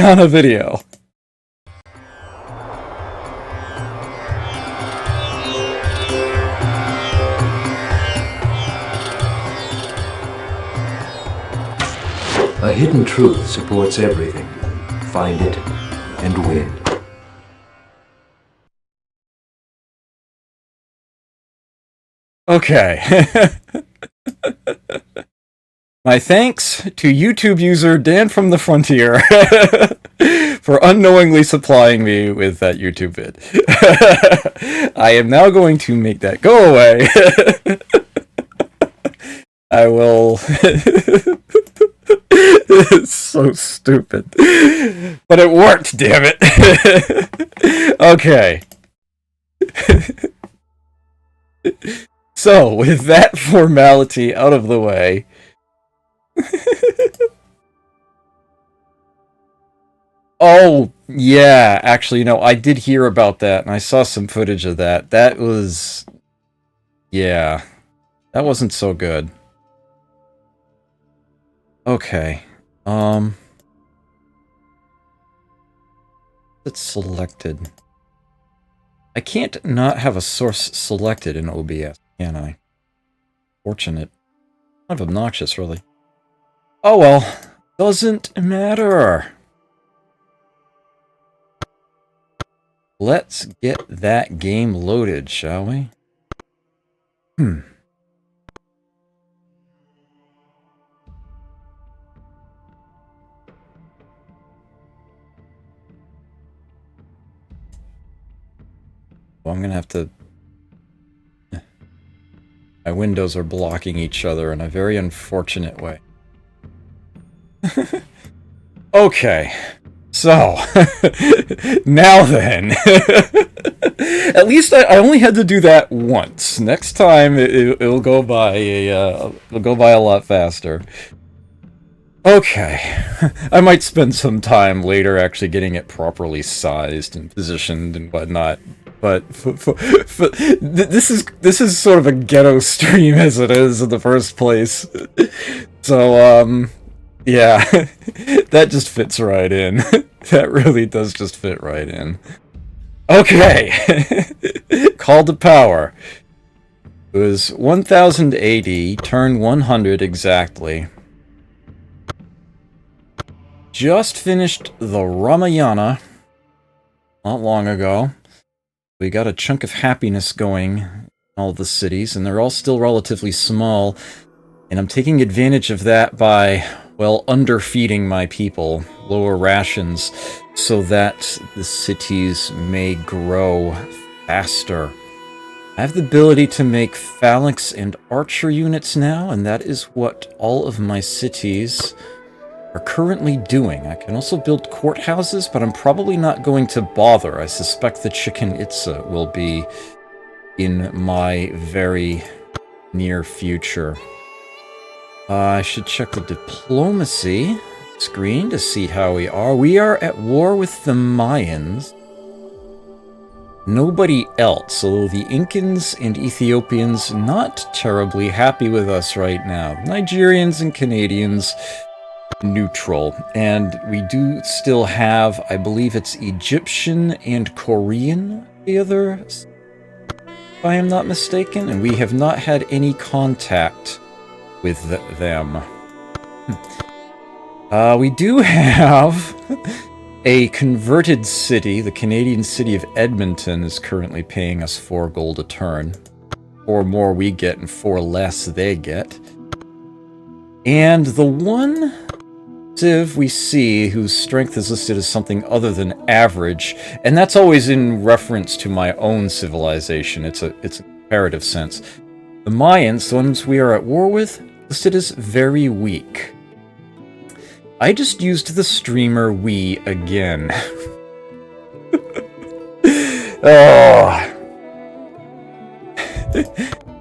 on a video. A hidden truth supports everything. Find it and win. Okay. My thanks to YouTube user Dan from the Frontier for unknowingly supplying me with that YouTube vid. I am now going to make that go away. I will... It's so stupid. But it worked, damn it. Okay. So, with that formality out of the way... Oh, yeah, actually, no, I did hear about that, and I saw some footage of that. That was... Yeah. That wasn't so good. Okay. It's selected. I can't not have a source selected in OBS, can I? Fortunate. Kind of obnoxious, really. Oh well. Doesn't matter. Let's get that game loaded, shall we? Well, I'm gonna have to... My windows are blocking each other in a very unfortunate way. Okay. So, now then. At least I only had to do that once. Next time it'll go by it'll go by a lot faster. Okay. I might spend some time later actually getting it properly sized and positioned and whatnot. But this is sort of a ghetto stream as it is in the first place. So yeah, that just fits right in. That really does just fit right in. Okay, Call to Power. It was 1080, turn 100 exactly. Just finished the Ramayana not long ago. We got a chunk of happiness going in all the cities, and they're all still relatively small. And I'm taking advantage of that by, well, underfeeding my people, lower rations, so that the cities may grow faster. I have the ability to make phalanx and archer units now, and that is what all of my cities are currently doing. I can also build courthouses, but I'm probably not going to bother. I suspect the Chichen Itza will be in my very near future. I should check the diplomacy screen to see how we are. We are at war with the Mayans. Nobody else, although the Incans and Ethiopians not terribly happy with us right now. Nigerians and Canadians neutral, and we do still have, I believe it's Egyptian and Korean, the others, if I am not mistaken, and we have not had any contact with them. We do have a converted city. The Canadian city of Edmonton is currently paying us 4 gold a turn. 4 more we get and 4 less they get. And the one civ we see whose strength is listed as something other than average, and that's always in reference to my own civilization. It's a comparative sense. The Mayans, the ones we are at war with, listed as very weak. I just used the streamer we again. Oh.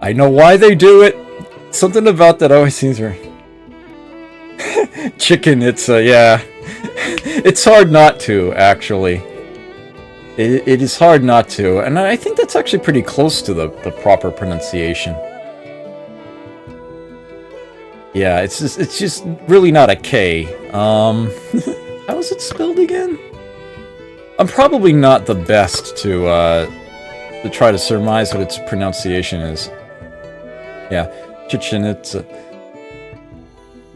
I know why they do it. Something about that always seems right. Chicken, yeah. It's hard not to, actually. It is hard not to, and I think that's actually pretty close to the proper pronunciation. Yeah, it's just really not a K. How is it spelled again? I'm probably not the best to try to surmise what its pronunciation is. Yeah, Chichen Itza.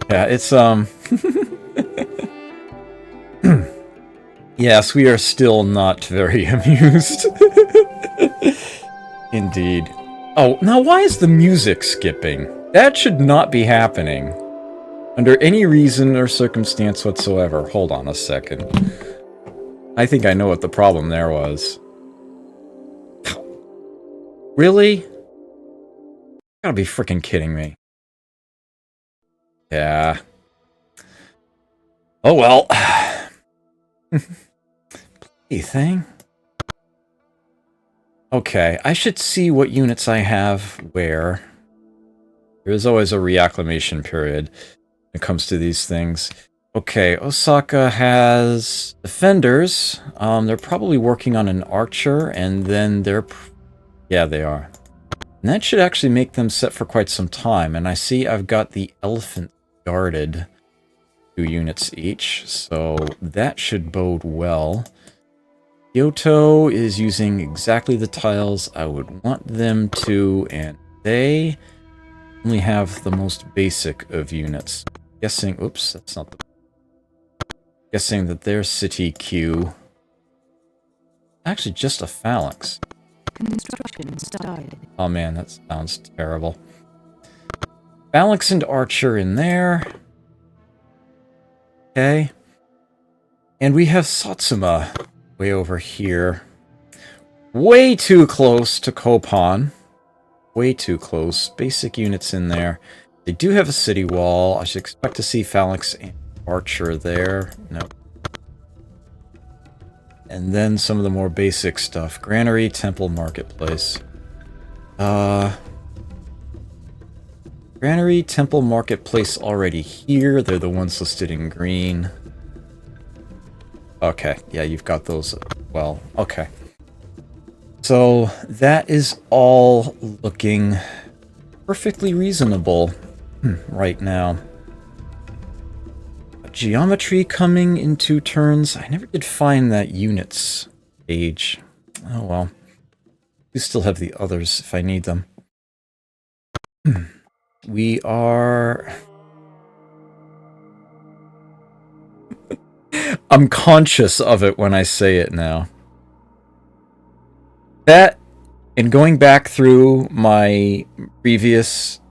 Yeah, it's Yes, we are still not very amused. Indeed. Oh, now why is the music skipping? That should not be happening. Under any reason or circumstance whatsoever. Hold on a second. I think I know what the problem there was. Really? You gotta be freaking kidding me. Yeah. Oh well. Play thing. Okay, I should see what units I have where. There is always a reacclimation period when it comes to these things. Okay, Osaka has defenders. They're probably working on an archer, and then they're... Yeah, they are. And that should actually make them set for quite some time. And I see I've got the elephant guarded. 2 units each, so that should bode well. Kyoto is using exactly the tiles I would want them to, and they only have the most basic of units. Guessing, oops, that's not the... Guessing that their city queue... Actually, just a phalanx. Construction started. Oh man, that sounds terrible. Phalanx and archer in there. Okay. And we have Satsuma way over here. Way too close to Kopan. Way too close. Basic units in there. They do have a city wall. I should expect to see Phalanx and Archer there. No. And then some of the more basic stuff. Granary, Temple, Marketplace. Granary, Temple, Marketplace already here. They're the ones listed in green. Okay, yeah, you've got those. Well, okay. So that is all looking perfectly reasonable right now. Geometry coming in 2 turns. I never did find that units page. Oh well. We still have the others if I need them. We are... I'm conscious of it when I say it now. That, and going back through my previous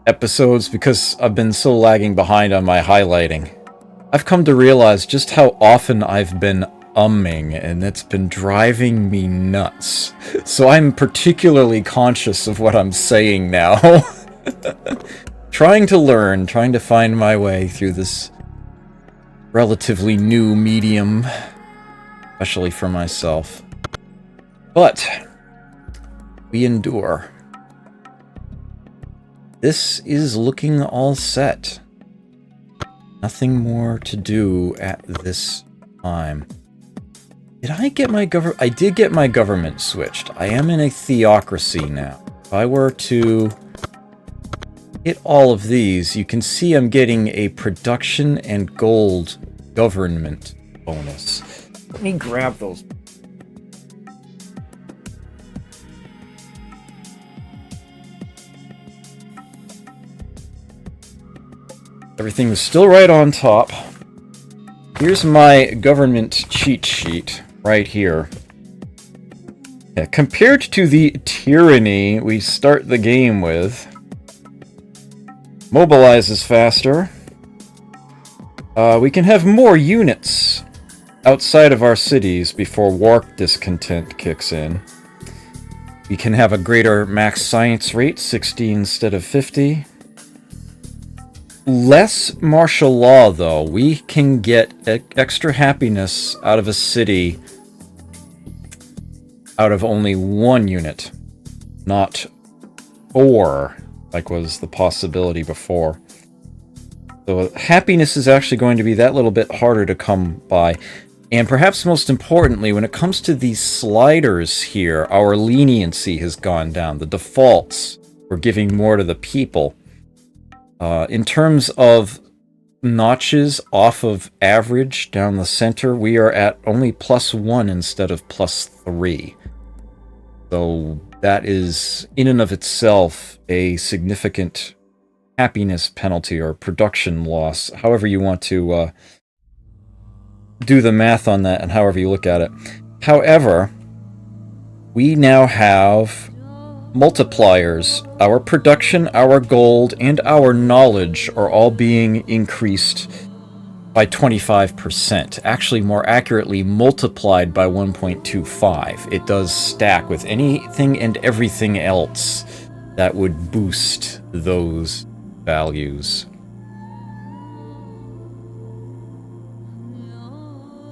episodes, because I've been so lagging behind on my highlighting, I've come to realize just how often I've been umming, and it's been driving me nuts. So I'm particularly conscious of what I'm saying now. Trying to learn, trying to find my way through this relatively new medium, especially for myself. But we endure. This is looking all set. Nothing more to do at this time. Did I get my government? I did get my government switched. I am in a theocracy now. If I were to hit all of these, you can see I'm getting a production and gold government bonus. Let me grab those. Everything was still right on top. Here's my government cheat sheet right here. Yeah, compared to the tyranny we start the game with, mobilizes faster. We can have more units outside of our cities before war discontent kicks in. We can have a greater max science rate, 60 instead of 50. Less martial law, though. We can get extra happiness out of a city out of only 1 unit, not 4, like was the possibility before. So happiness is actually going to be that little bit harder to come by. And perhaps most importantly, when it comes to these sliders here, our leniency has gone down. The defaults, we're giving more to the people. In terms of notches off of average down the center, we are at only +1 instead of +3. So that is, in and of itself, a significant happiness penalty or production loss, however you want to do the math on that and however you look at it. However, we now have multipliers. Our production, our gold, and our knowledge are all being increased by 25%. Actually, more accurately, multiplied by 1.25. It does stack with anything and everything else that would boost those values.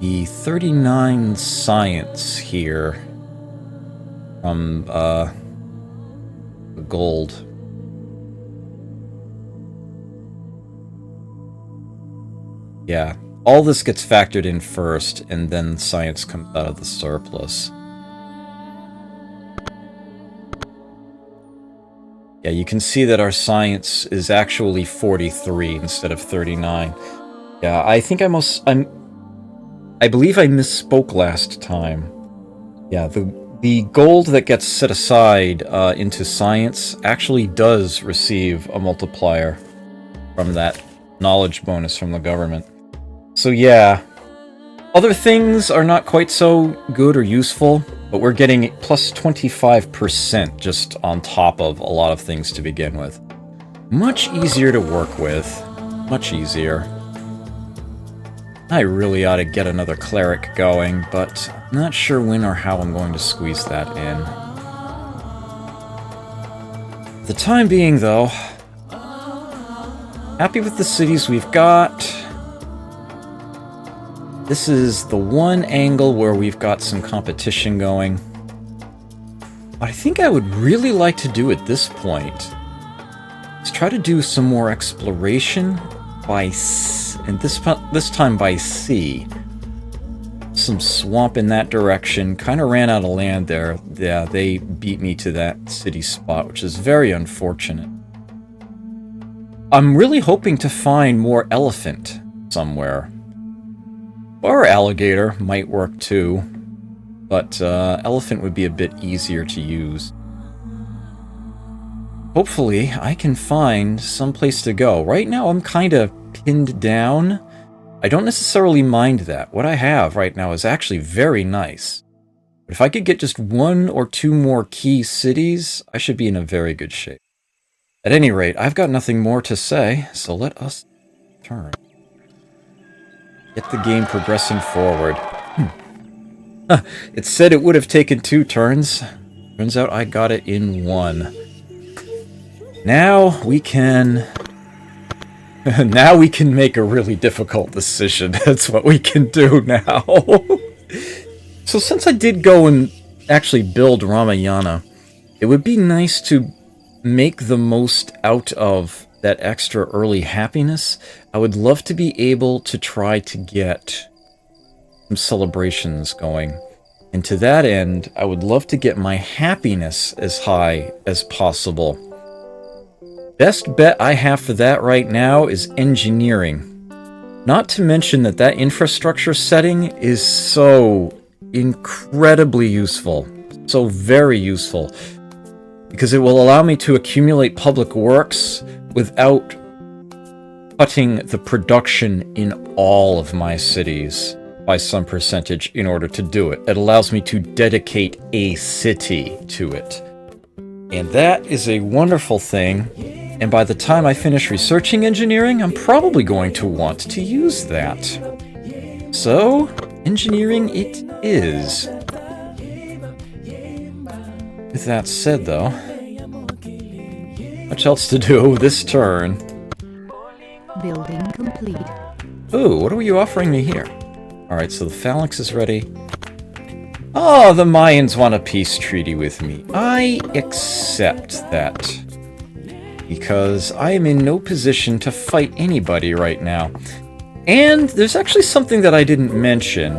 The 39 science here from the gold. Yeah, all this gets factored in first, and then science comes out of the surplus. Yeah, you can see that our science is actually 43 instead of 39. Yeah, I think I believe I misspoke last time. Yeah, the gold that gets set aside into science actually does receive a multiplier from that knowledge bonus from the government. So yeah, other things are not quite so good or useful, but we're getting +25% just on top of a lot of things to begin with. Much easier to work with. Much easier. I really ought to get another cleric going, but I'm not sure when or how I'm going to squeeze that in. For the time being, though, happy with the cities we've got. This is the one angle where we've got some competition going. What I think I would really like to do at this point is try to do some more exploration by and this time by sea. Some swamp in that direction. Kind of ran out of land there. Yeah, they beat me to that city spot, which is very unfortunate. I'm really hoping to find more elephant somewhere. Or alligator might work too, but elephant would be a bit easier to use. Hopefully, I can find some place to go. Right now, I'm kind of pinned down. I don't necessarily mind that. What I have right now is actually very nice. But if I could get just 1 or 2 more key cities, I should be in a very good shape. At any rate, I've got nothing more to say, so let us turn. Get the game progressing forward. It said it would have taken 2 turns. Turns out I got it in 1. Now we can... now we can make a really difficult decision. That's what we can do now. So since I did go and actually build Ramayana, it would be nice to make the most out of that extra early happiness. I would love to be able to try to get some celebrations going. And to that end, I would love to get my happiness as high as possible. Best bet I have for that right now is engineering. Not to mention that infrastructure setting is so incredibly useful. So very useful. Because it will allow me to accumulate public works without cutting the production in all of my cities by some percentage in order to do it. It allows me to dedicate a city to it. And that is a wonderful thing. And by the time I finish researching engineering, I'm probably going to want to use that. So, engineering it is. With that said, though, much else to do this turn. Building complete. Ooh, what are you offering me here? Alright, so the phalanx is ready. Oh, the Mayans want a peace treaty with me. I accept that. Because I am in no position to fight anybody right now. And there's actually something that I didn't mention.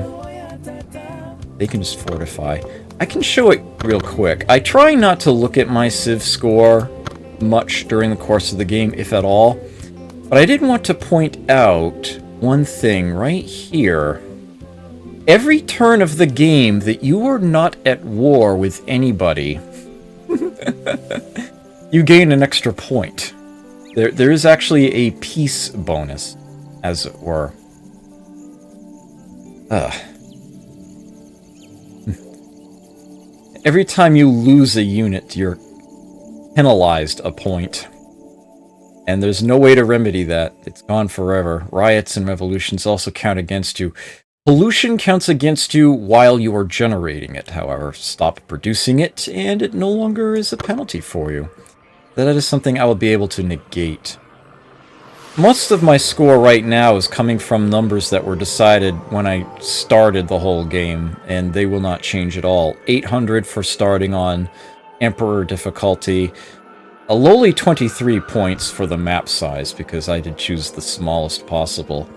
They can just fortify. I can show it real quick. I try not to look at my Civ score much during the course of the game, if at all. But I did want to point out one thing right here. Every turn of the game that you are not at war with anybody, you gain an extra point. There is actually a peace bonus, as it were. Every time you lose a unit, you're penalized a point. And there's no way to remedy that. It's gone forever. Riots and revolutions also count against you. Pollution counts against you while you are generating it, however. Stop producing it, and it no longer is a penalty for you. That is something I will be able to negate. Most of my score right now is coming from numbers that were decided when I started the whole game, and they will not change at all. 800 for starting on Emperor difficulty. A lowly 23 points for the map size, because I did choose the smallest possible.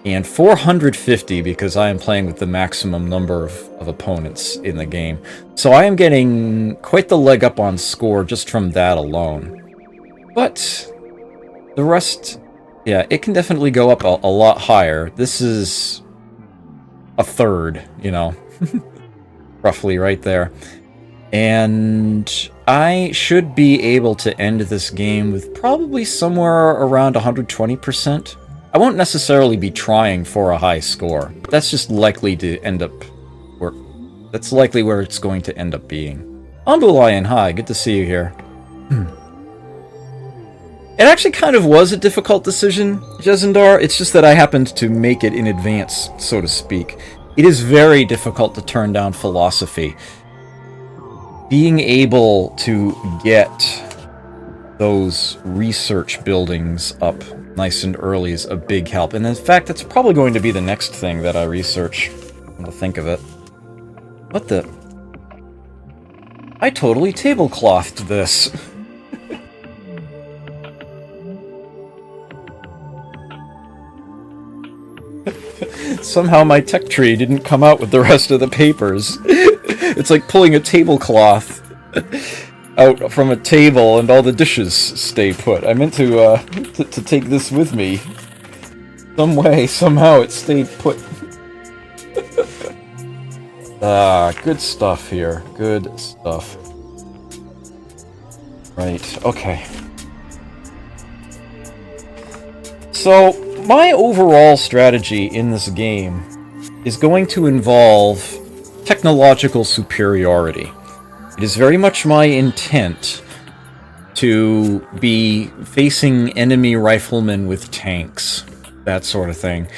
And 450 because I am playing with the maximum number of opponents in the game. So I am getting quite the leg up on score just from that alone. But the rest, yeah, it can definitely go up a lot higher. This is a third, you know, roughly right there. And I should be able to end this game with probably somewhere around 120%. I won't necessarily be trying for a high score. That's just likely to end up where... That's likely where it's going to end up being. Ambulayan, hi, good to see you here. It actually kind of was a difficult decision, Jezendar. It's just that I happened to make it in advance, so to speak. It is very difficult to turn down philosophy. Being able to get those research buildings up nice and early is a big help. And in fact, that's probably going to be the next thing that I research, when I think of it. What the... I totally tableclothed this. Somehow my tech tree didn't come out with the rest of the papers. It's like pulling a tablecloth out from a table and all the dishes stay put. I meant to take this with me. Some way, somehow it stayed put. Good stuff here. Good stuff. Right, okay. So, my overall strategy in this game is going to involve technological superiority. It is very much my intent to be facing enemy riflemen with tanks, that sort of thing.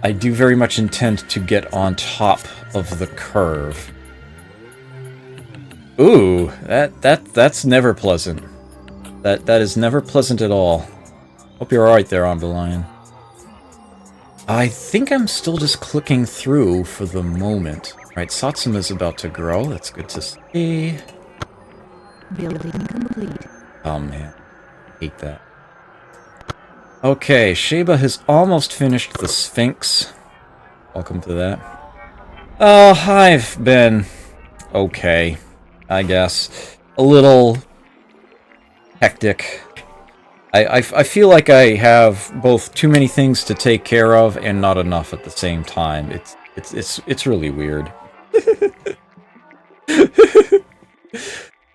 I do very much intend to get on top of the curve. Ooh, that's never pleasant. That is never pleasant at all. Hope you're alright there, Ambulayan. I think I'm still just clicking through for the moment. Right, Satsuma's about to grow. That's good to see. Building complete. Oh man, hate that. Okay, Sheba has almost finished the Sphinx. Welcome to that. Oh, I've been okay, I guess. A little hectic. I feel like I have both too many things to take care of and not enough at the same time. It's really weird.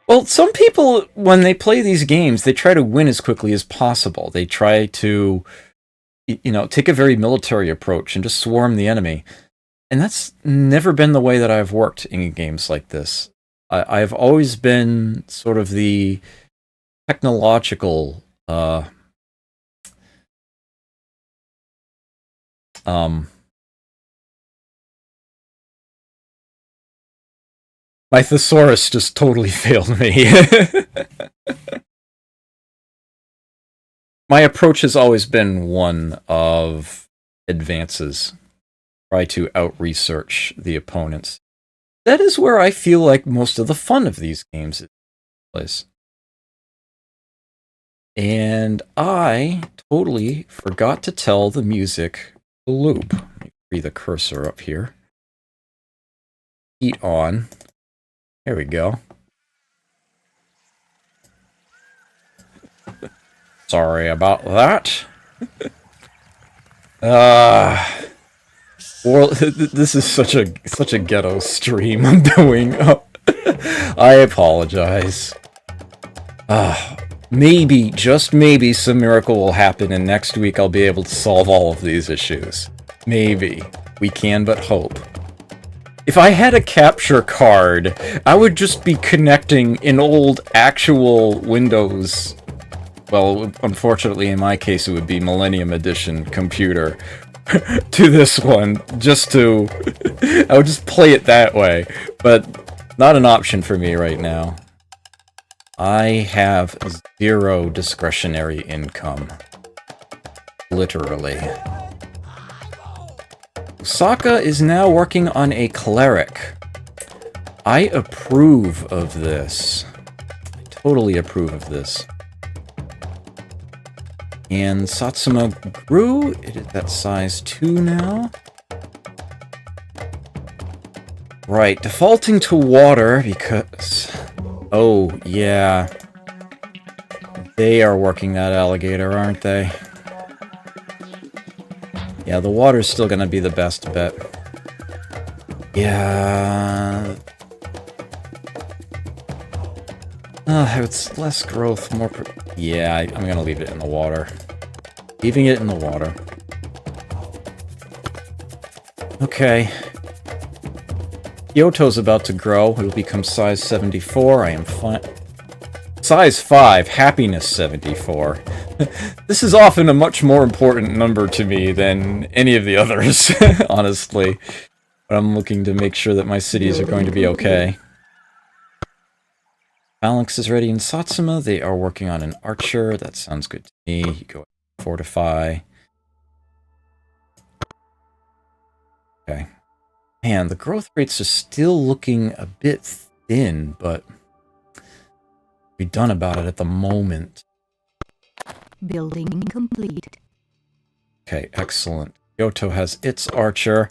Well, some people, when they play these games, they try to win as quickly as possible. They try to, you know, take a very military approach and just swarm the enemy. And that's never been the way that I've worked in games like this. I've always been sort of the technological, my thesaurus just totally failed me. My approach has always been one of advances. Try to out-research the opponents. That is where I feel like most of the fun of these games is. And I totally forgot to tell the music to loop. Let me free the cursor up here. Heat on. There we go. Sorry about that. Well, this is such a ghetto stream I'm doing. I apologize. Maybe, just maybe, some miracle will happen and next week I'll be able to solve all of these issues. Maybe. We can but hope. If I had a capture card, I would just be connecting an old actual Windows... Well, unfortunately in my case it would be Millennium Edition computer to this one, just to... I would just play it that way, but not an option for me right now. I have 0 discretionary income. Literally. Osaka is now working on a cleric. I approve of this. I totally approve of this. And Satsuma grew. It is at size 2 now. Right, defaulting to water because... Oh, yeah. They are working that alligator, aren't they? Yeah, the water's still gonna be the best bet. Yeah... it's less growth, more... Yeah, I'm gonna leave it in the water. Leaving it in the water. Okay. Kyoto's about to grow. It'll become size 74. I am fine. Size 5, happiness 74. This is often a much more important number to me than any of the others, honestly. But I'm looking to make sure that my cities are going to be okay. Phalanx is ready in Satsuma. They are working on an archer. That sounds good to me. You go fortify. Okay. Man, the growth rates are still looking a bit thin, but be done about it at the moment. Building complete. Okay, excellent. Kyoto has its archer,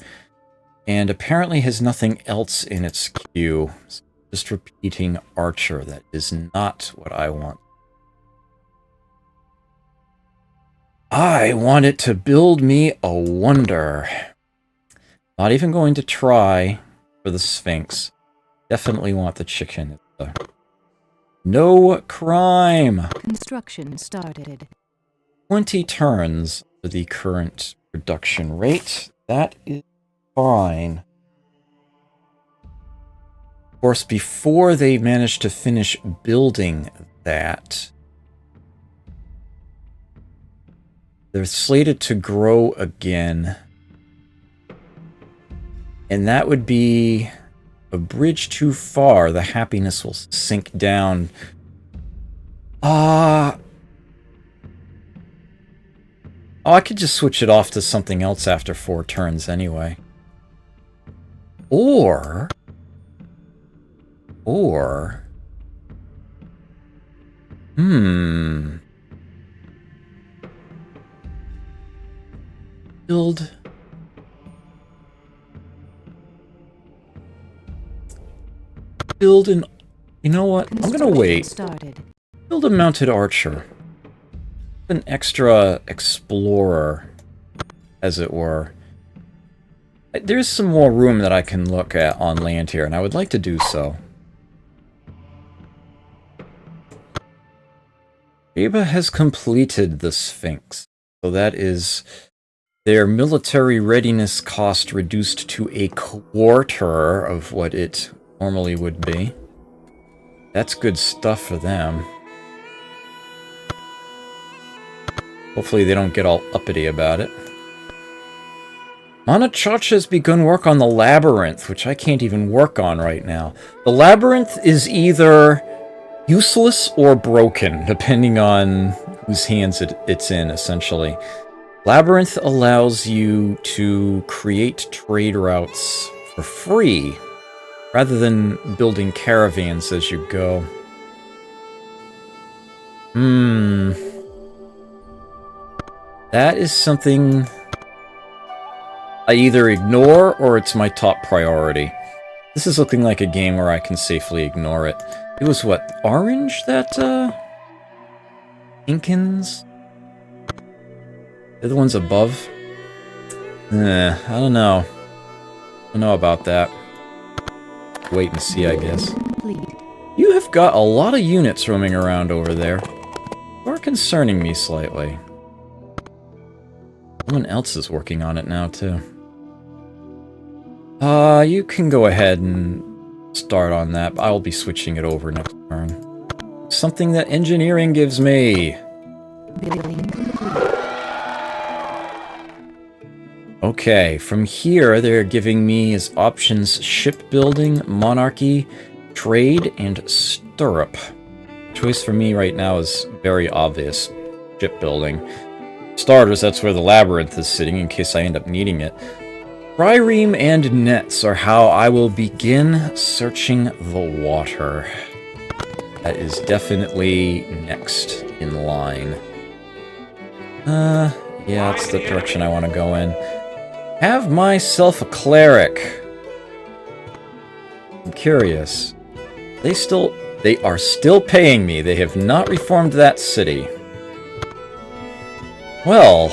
and apparently has nothing else in its queue. So just repeating archer. That is not what I want. I want it to build me a wonder. Not even going to try for the Sphinx. Definitely want the chicken. No crime! Construction started. 20 turns for the current production rate. That is fine. Of course, before they manage to finish building that, they're slated to grow again. And that would be a bridge too far. The happiness will sink down. Oh, I could just switch it off to something else after 4 turns anyway. Or... Build... Build an... You know what? I'm gonna wait. Build a mounted archer. An extra explorer, as it were. There's some more room that I can look at on land here, and I would like to do so. Sheba has completed the Sphinx, so that is their military readiness cost reduced to a quarter of what it normally would be. That's good stuff for them. Hopefully they don't get all uppity about it. Mana Chach has begun work on the Labyrinth, which I can't even work on right now. The Labyrinth is either useless or broken, depending on whose hands it's in, essentially. Labyrinth allows you to create trade routes for free, rather than building caravans as you go. That is something I either ignore or it's my top priority. This is looking like a game where I can safely ignore it. It was what, orange that, Inkins? They're the ones above? I don't know. I don't know about that. Wait and see, I guess. Complete. You have got a lot of units roaming around over there. Or concerning me slightly. Someone else is working on it now, too. You can go ahead and start on that. I'll be switching it over next turn. Something that engineering gives me. Building complete. Okay, from here they're giving me as options shipbuilding, monarchy, trade, and stirrup. Choice for me right now is very obvious. Shipbuilding. Starters, that's where the labyrinth is sitting in case I end up needing it. Trireme and nets are how I will begin searching the water. That is definitely next in line. Yeah, that's the direction I want to go in. Have myself a cleric. I'm curious. They are still paying me. They have not reformed that city. Well,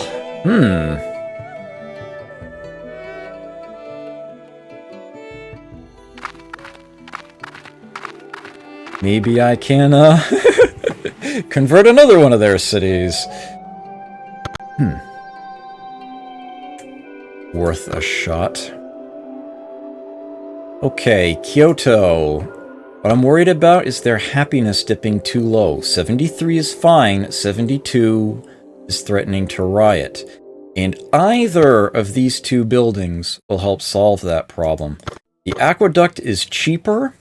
maybe I can, convert another one of their cities. Worth a shot. Okay, Kyoto. What I'm worried about is their happiness dipping too low. 73 is fine, 72 is threatening to riot. And either of these two buildings will help solve that problem. The aqueduct is cheaper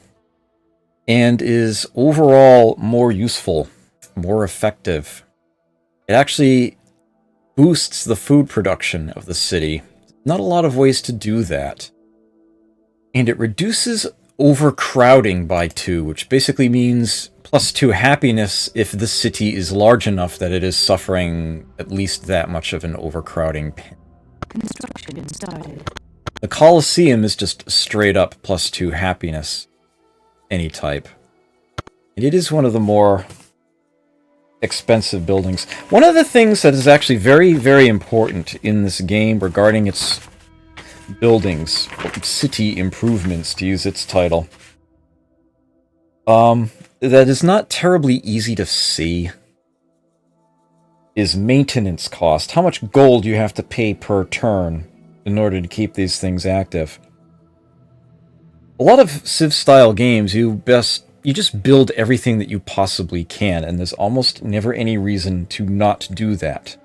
and is overall more useful, more effective. It actually boosts the food production of the city. Not a lot of ways to do that. And it reduces overcrowding by 2, which basically means +2 happiness if the city is large enough that it is suffering at least that much of an overcrowding pain. Construction started. The Colosseum is just straight up +2 happiness. Any type. And it is one of the more expensive buildings. One of the things that is actually very, very important in this game regarding its buildings, city improvements to use its title, that is not terribly easy to see, is maintenance cost. How much gold you have to pay per turn in order to keep these things active. A lot of Civ-style games, you just build everything that you possibly can, and there's almost never any reason to not do that.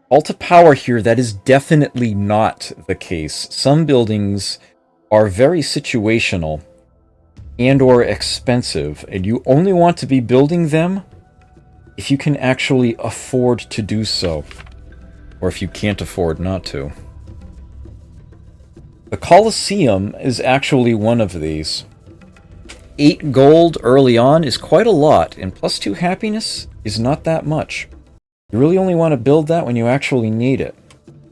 Alta Power here, that is definitely not the case. Some buildings are very situational and or expensive, and you only want to be building them if you can actually afford to do so, or if you can't afford not to. The Colosseum is actually one of these. 8 gold early on is quite a lot, and +2 happiness is not that much. You really only want to build that when you actually need it.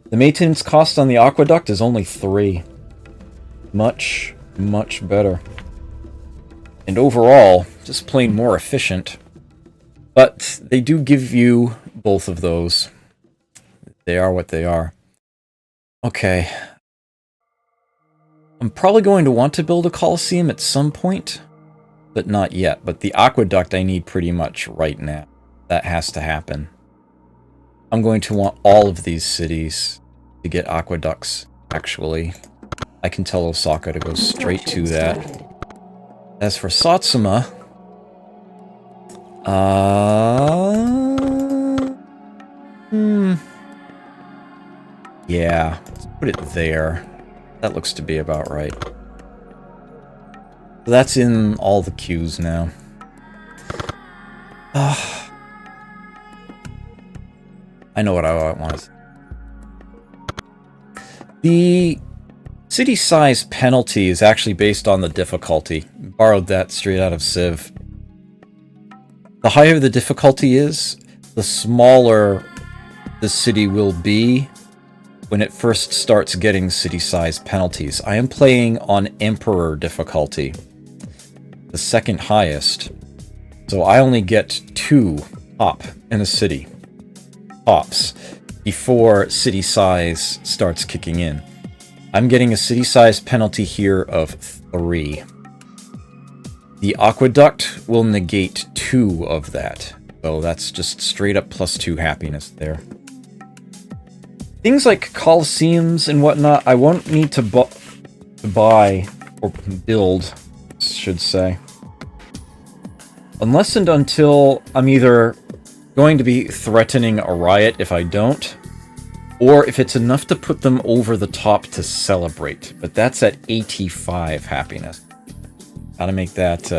The maintenance cost on the aqueduct is only 3. Much, much better. And overall, just plain more efficient. But they do give you both of those. They are what they are. Okay. I'm probably going to want to build a Colosseum at some point, but not yet. But the aqueduct I need pretty much right now. That has to happen. I'm going to want all of these cities to get aqueducts, actually. I can tell Osaka to go straight to that. As for Satsuma, yeah, let's put it there. That looks to be about right. So that's in all the queues now. I know what I want. The city size penalty is actually based on the difficulty. Borrowed that straight out of Civ. The higher the difficulty is, the smaller the city will be when it first starts getting city size penalties. I am playing on Emperor difficulty, the second highest. So I only get 2 pop in a city. Pops. before city size starts kicking in. I'm getting a city size penalty here of 3. The aqueduct will negate 2 of that. So that's just straight up +2 happiness there. Things like coliseums and whatnot, I won't need to buy or build, should say. Unless and until I'm either going to be threatening a riot if I don't, or if it's enough to put them over the top to celebrate. But that's at 85 happiness. Gotta make that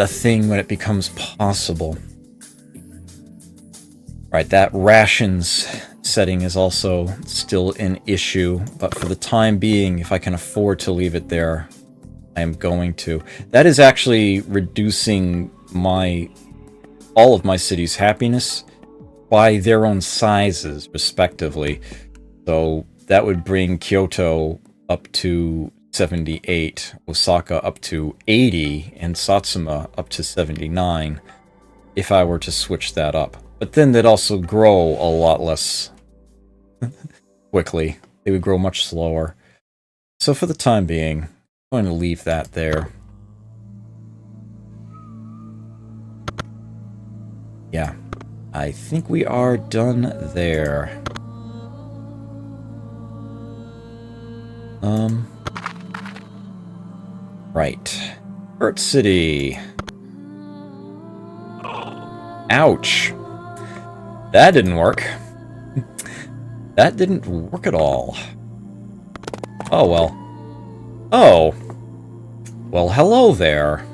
a thing when it becomes possible. Right, that rations setting is also still an issue, but for the time being, if I can afford to leave it there, I am going to. That is actually reducing all of my cities' happiness by their own sizes, respectively. So that would bring Kyoto up to 78, Osaka up to 80, and Satsuma up to 79, if I were to switch that up. But then they'd also grow a lot less quickly. They would grow much slower. So for the time being, I'm going to leave that there. Yeah, I think we are done there. Right. Earth City. Ouch. That didn't work. That didn't work at all. Oh, well. Oh. Well, hello there.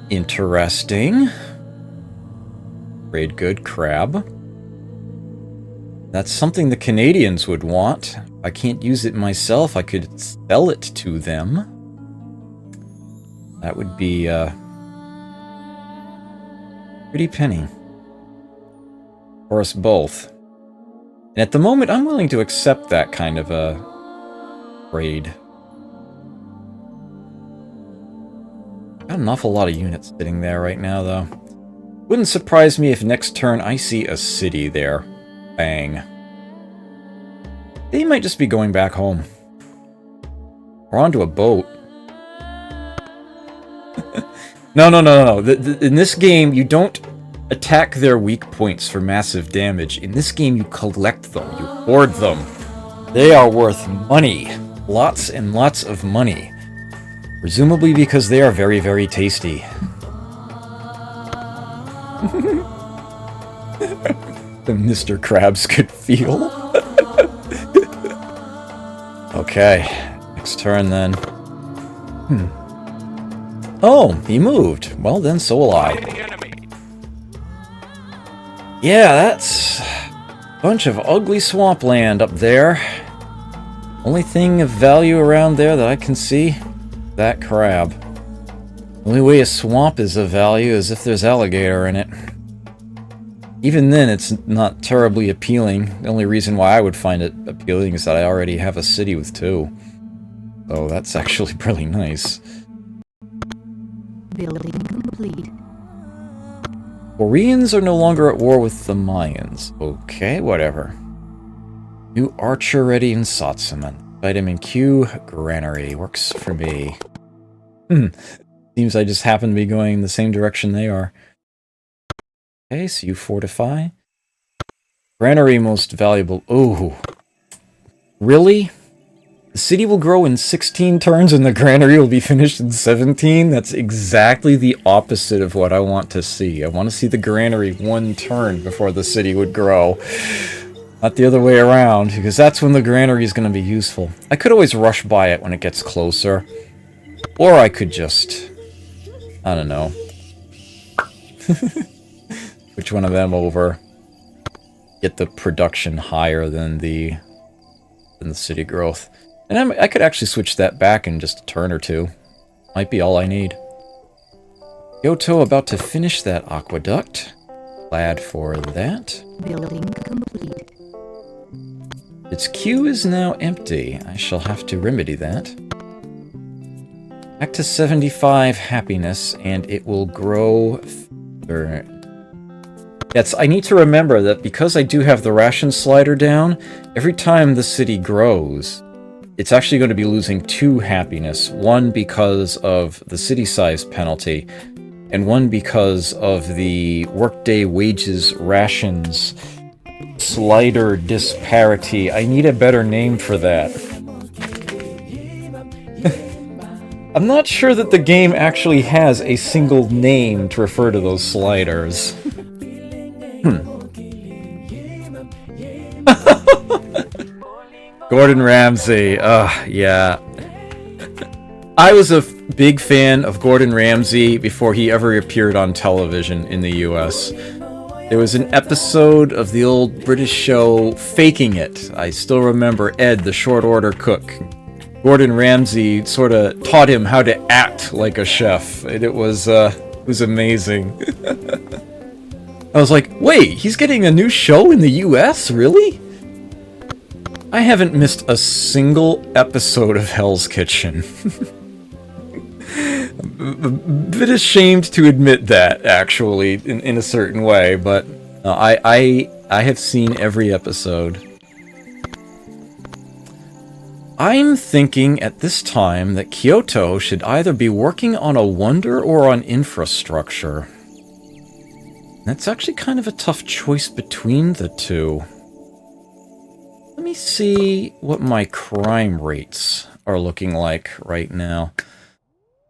Interesting. Trade good crab. That's something the Canadians would want. I can't use it myself. I could sell it to them. That would be pretty penny for us both. And at the moment, I'm willing to accept that kind of a trade. Got an awful lot of units sitting there right now, though. Wouldn't surprise me if next turn I see a city there. Bang. They might just be going back home. Or onto a boat. No. In this game, you don't attack their weak points for massive damage. In this game, you collect them. You hoard them. They are worth money. Lots and lots of money. Presumably because they are very, very tasty. The Mr. Krabs could feel. Okay, next turn then. Oh, he moved. Well then, so will I. Yeah, that's a bunch of ugly swampland up there. Only thing of value around there that I can see, that crab. Only way a swamp is of value is if there's alligator in it. Even then, it's not terribly appealing. The only reason why I would find it appealing is that I already have a city with 2. So that's actually pretty nice. Building complete. Koreans are no longer at war with the Mayans. Okay, whatever. New archer ready in Satsuma. Vitamin Q, granary. Works for me. Seems I just happen to be going in the same direction they are. Okay, so you fortify. Granary most valuable. Oh. Really? The city will grow in 16 turns and the granary will be finished in 17? That's exactly the opposite of what I want to see. I want to see the granary 1 turn before the city would grow. Not the other way around, because that's when the granary is going to be useful. I could always rush by it when it gets closer. Or I could just... I don't know. Which one of them over? Get the production higher than the city growth. And I could actually switch that back in just a turn or 2. Might be all I need. Kyoto about to finish that aqueduct. Glad for that. Building complete. Its queue is now empty. I shall have to remedy that. Back to 75 happiness, and it will grow Alright. Yes, I need to remember that because I do have the ration slider down, every time the city grows, it's actually going to be losing 2 happiness. One because of the city size penalty, and one because of the workday wages rations slider disparity. I need a better name for that. I'm not sure that the game actually has a single name to refer to those sliders. Gordon Ramsay, yeah. I was a big fan of Gordon Ramsay before he ever appeared on television in the US. There was an episode of the old British show Faking It. I still remember Ed, the short order cook. Gordon Ramsay sort of taught him how to act like a chef, and it was amazing. I was like, wait, he's getting a new show in the US? Really? I haven't missed a single episode of Hell's Kitchen. A bit ashamed to admit that, actually, in a certain way, but I have seen every episode. I'm thinking at this time that Kyoto should either be working on a wonder or on infrastructure. That's actually kind of a tough choice between the two. Let me see what my crime rates are looking like right now.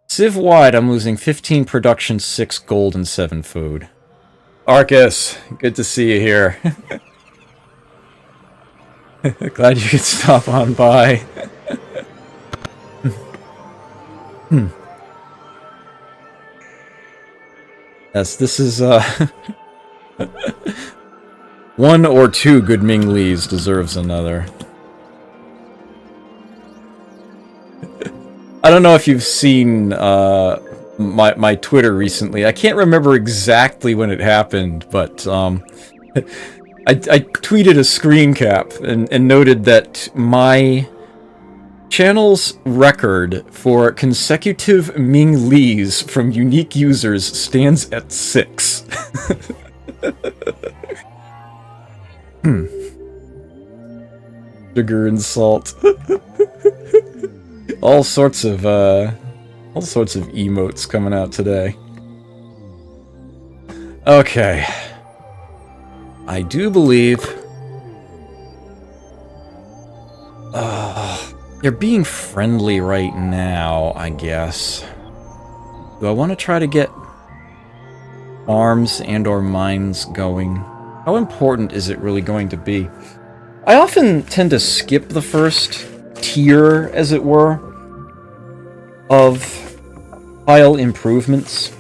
Civ-wide, I'm losing 15 production, 6 gold, and 7 food. Arcus, good to see you here. Glad you could stop on by. Yes, this is, one or two good Ming Lees deserves another. I don't know if you've seen, my Twitter recently. I can't remember exactly when it happened, but, I tweeted a screen cap and noted that my channel's record for consecutive Ming Lees from unique users stands at 6. Sugar and salt. all sorts of emotes coming out today. Okay. I do believe... they're being friendly right now, I guess. Do I want to try to get farms and or mines going? How important is it really going to be? I often tend to skip the first tier, as it were, of tile improvements.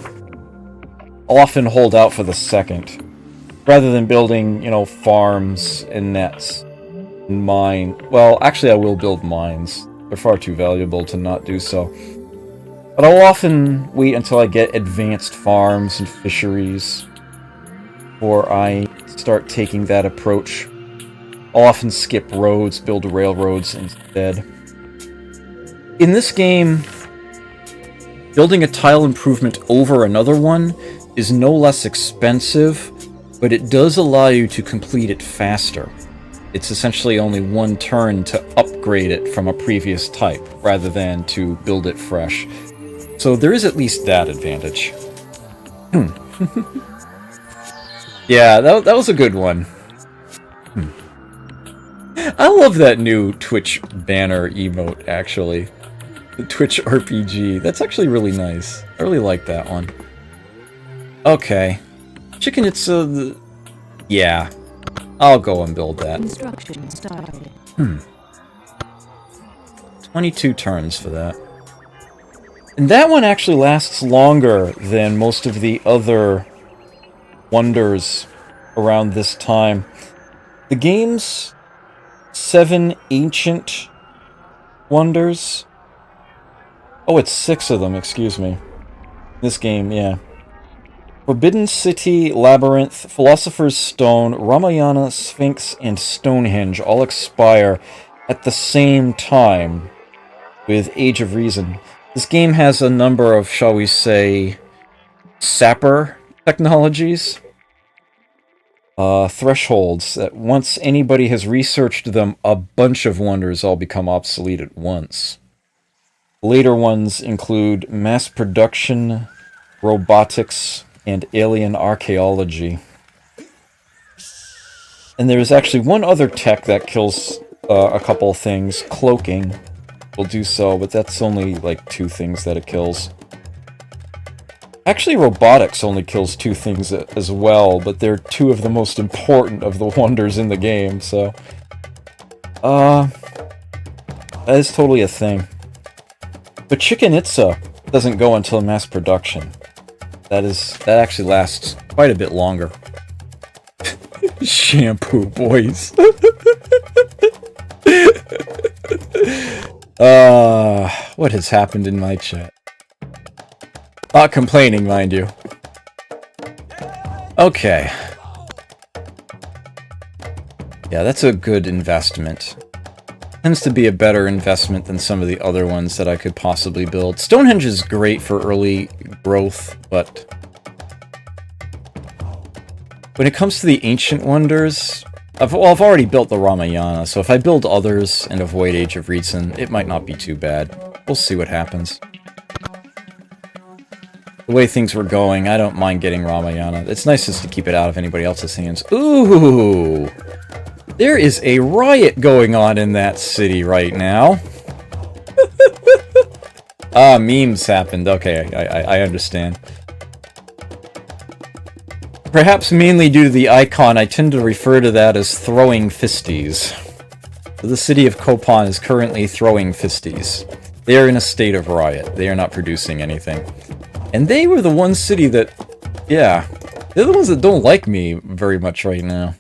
I'll often hold out for the second. Rather than building, farms and nets and mine. Well, actually I will build mines. They're far too valuable to not do so. But I'll often wait until I get advanced farms and fisheries before I start taking that approach. I'll often skip roads, build railroads instead. In this game, building a tile improvement over another one is no less expensive, but it does allow you to complete it faster. It's essentially only one turn to upgrade it from a previous type, rather than to build it fresh. So there is at least that advantage. Yeah, that was a good one. I love that new Twitch banner emote, actually. The Twitch RPG. That's actually really nice. I really like that one. Okay. Chicken, it's yeah. I'll go and build that. Construction started. 22 turns for that. And that one actually lasts longer than most of the other wonders around this time. The game's 7 ancient wonders. Oh, it's 6 of them, excuse me. This game, yeah. Forbidden City, Labyrinth, Philosopher's Stone, Ramayana, Sphinx, and Stonehenge all expire at the same time with Age of Reason. This game has a number of, shall we say, sapper technologies. Thresholds, that once anybody has researched them, a bunch of wonders all become obsolete at once. Later ones include mass production, robotics, and alien archaeology. And there's actually one other tech that kills a couple of things. Cloaking will do so, but that's only like 2 things that it kills. Actually, robotics only kills 2 things as well, but they're 2 of the most important of the wonders in the game, so... that is totally a thing. But Chichen Itza doesn't go until mass production. That actually lasts quite a bit longer. Shampoo, boys. What has happened in my chat? Not complaining, mind you. Okay. Yeah, that's a good investment. Tends to be a better investment than some of the other ones that I could possibly build. Stonehenge is great for early growth, but... when it comes to the ancient wonders... I've already built the Ramayana, so if I build others and avoid Age of Reason, it might not be too bad. We'll see what happens. The way things were going, I don't mind getting Ramayana. It's nice just to keep it out of anybody else's hands. Ooh! There is a riot going on in that city right now. Memes happened. Okay, I understand. Perhaps mainly due to the icon, I tend to refer to that as throwing fisties. The city of Kopan is currently throwing fisties. They are in a state of riot. They are not producing anything. And they were the one city that... yeah. They're the ones that don't like me very much right now.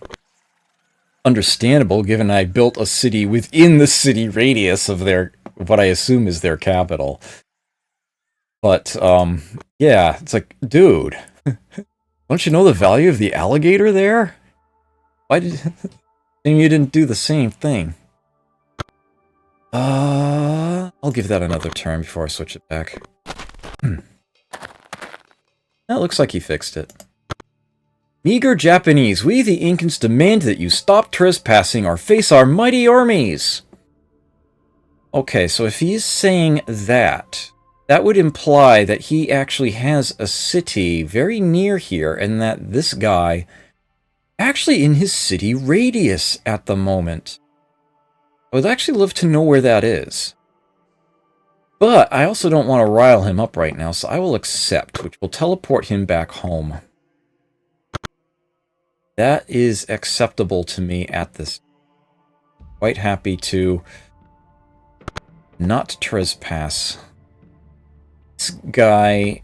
Understandable, given I built a city within the city radius of their... what I assume is their capital. But, yeah, it's like, dude... don't you know the value of the alligator there? Why did you didn't do the same thing? I'll give that another turn before I switch it back. That looks like he fixed it. Meager Japanese, we the Incans demand that you stop trespassing or face our mighty armies. Okay, so if he's saying that... that would imply that he actually has a city very near here, and that this guy actually in his city radius at the moment. I would actually love to know where that is. But I also don't want to rile him up right now, so I will accept, which will teleport him back home. That is acceptable to me at this. Quite happy to not trespass. This guy